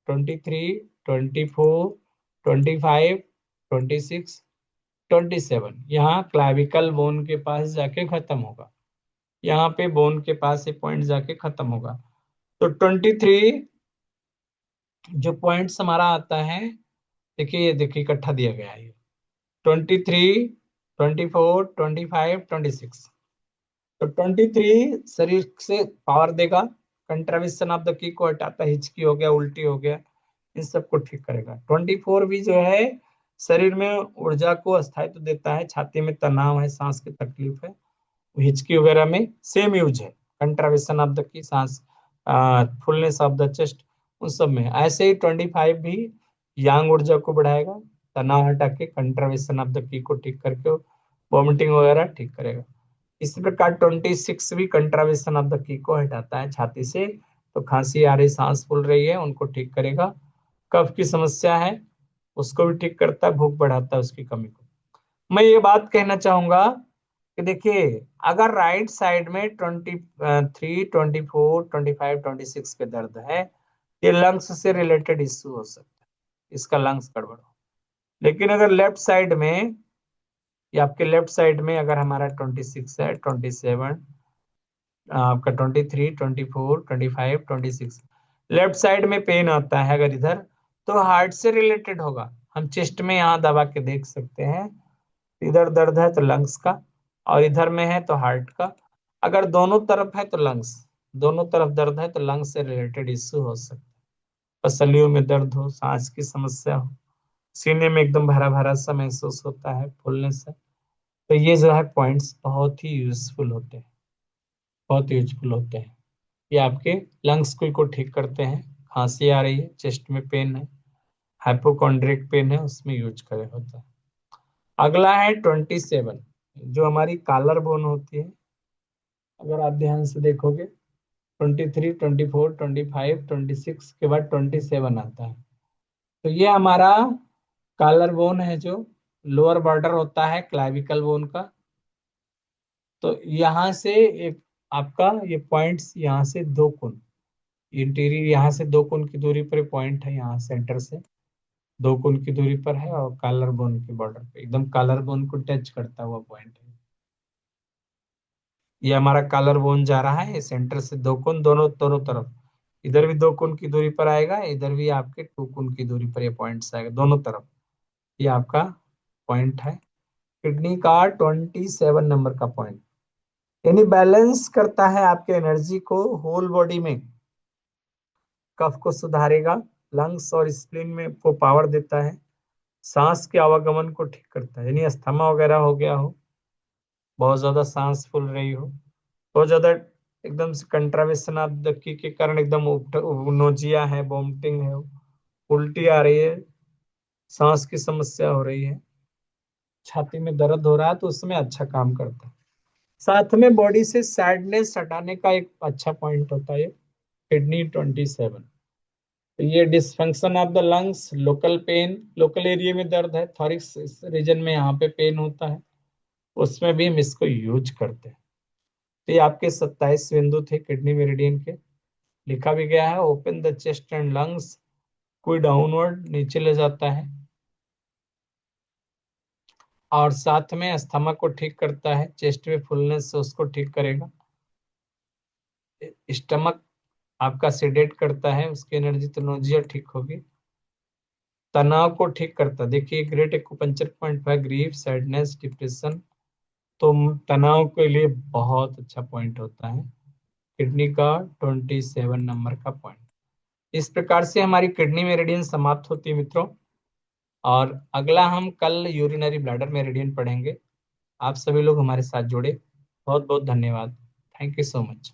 23, 24, 25, 26, 27, यहाँ क्लाविकल बोन के पास जाके खत्म होगा। यहाँ पे बोन के पास ये पॉइंट जाके खत्म होगा। तो 23 जो पॉइंट्स हमारा आता है, देखिए ये देखिए इकट्ठा दिया गया है। 23, 24, 25, 26। तो 23 शरीर से पावर देगा, कंट्राविशन ऑफ द की को हटाता है, हिचकी हो गया, उल्टी हो गया, इन सबको ठीक करेगा। 24 भी जो है शरीर में ऊर्जा को स्थायित्व देता है, छाती में तनाव है, सांस की तकलीफ है, हिचकी वगैरह में सेम यूज है। कंट्राविशन ऑफ द की, सांस, फुलनेस ऑफ द चेस्ट, उन सब में। ऐसे ही 25 भी यांग ऊर्जा को बढ़ाएगा, तनाव हटा के, कंट्राविशन ऑफ द की को ठीक करके वॉमिटिंग वगैरह ठीक करेगा। इसी प्रकार 26 भी कंट्रावेशन ऑफ द की को हटाता है छाती से। तो खांसी आ रही, सांस फूल रही है, उनको ठीक करेगा। कफ की समस्या है, उसको भी ठीक करता है, भूख बढ़ाता है उसकी कमी को। मैं ये बात कहना चाहूंगा कि देखिए, अगर राइट साइड में 23, 24, 25, 26 पे दर्द है, ये लंग्स से रिलेटेड इश्यू हो सकता है, इसका लंग्स गड़बड़ हो। लेकिन अगर लेफ्ट साइड में, या आपके लेफ्ट साइड में अगर हमारा 26 है, 27, आपका 23, 24, 25, 26, लेफ्ट साइड में पेन आता है अगर इधर, तो हार्ट से रिलेटेड होगा। हम चेस्ट में यहाँ दबा के देख सकते हैं, इधर दर्द है तो लंग्स का, और इधर में है तो हार्ट का। अगर दोनों तरफ है तो लंग्स, दोनों तरफ दर्द है तो लंग्स से रिलेटेड इश्यू हो सकता है। पसलियों में दर्द हो, सांस की समस्या हो, सीने में एकदम भरा भरा सा महसूस होता है, फूलने से, तो ये जो है पॉइंट्स बहुत ही यूजफुल होते हैं, बहुत यूजफुल होते हैं। ये आपके लंग्स को ठीक करते हैं। खांसी आ रही है, चेस्ट में पेन है, हाइपोकॉन्ड्रिक पेन है, उसमें यूज करे होता है। अगला है 27, जो हमारी कॉलर बोन होती है। अगर आप ध्यान से देखोगे, 23, 24, 25, 26 के बाद 27 आता है। तो ये हमारा कॉलर बोन है, जो लोअर बॉर्डर होता है क्लाविकल बोन का। तो यहाँ से एक आपका ये पॉइंट्स, यहाँ से 2 कुन, इंटीरियर यहाँ से 2 कुन की दूरी पर पॉइंट है, यहाँ सेंटर से 2 कुन की दूरी पर है, और कॉलर बोन के बॉर्डर पे एकदम कॉलर बोन को टच करता हुआ पॉइंट है। ये हमारा कॉलर बोन जा रहा है, ये सेंटर से 2 कुन, दोनों दोनों तरफ, इधर भी 2 कुन की दूरी पर आएगा, इधर भी आपके 2 कुन की दूरी पर ये पॉइंट्स आएगा दोनों तरफ। ये आपका पॉइंट है, किडनी का 27 नंबर का पॉइंट। यानी बैलेंस करता है आपके एनर्जी को होल बॉडी में, कफ को सुधारेगा, लंग्स और स्प्लीन में को पावर देता है, सांस के आवागमन को ठीक करता है, यानी अस्थमा वगैरह हो गया हो, बहुत ज्यादा सांस फूल रही हो, बहुत ज्यादा एकदम से कंट्रावेशन आपकी के कारण एकदम नोजिया है, वोमिटिंग है, उल्टी आ रही है, सांस की समस्या हो रही है, छाती में दर्द हो रहा है, तो उसमें अच्छा काम करता है। साथ में बॉडी से सैडनेस हटाने का एक अच्छा पॉइंट होता है किडनी 27। तो ये dysfunction of the lungs, local pain, local area में दर्द है, थॉरिक्स रीजन में यहाँ पे पेन होता है, उसमें भी हम इसको यूज करते हैं। तो ये आपके 27 बिंदु थे किडनी मेरिडियन के। लिखा भी गया है, open the chest and lungs, कोई डाउनवर्ड नीचे ले जाता है, और साथ में अस्थमा को ठीक करता है, चेस्ट में फुलनेस से उसको ठीक करेगा, स्टमक आपका सेडेट करता है, उसकी एनर्जी तो नोजिया ठीक होगी, तनाव को ठीक करता है। देखिए ग्रेट एक्यूपंक्चर पॉइंट है, ग्रीफ, सैडनेस, डिप्रेशन, तो तनाव के लिए बहुत अच्छा पॉइंट होता है किडनी का 27 नंबर का पॉइंट। इस प्रकार से हमारी किडनी मेरिडियन समाप्त होती है मित्रों, और अगला हम कल यूरिनरी ब्लैडर मेरिडियन पढ़ेंगे। आप सभी लोग हमारे साथ जुड़े, बहुत बहुत धन्यवाद। Thank you so much.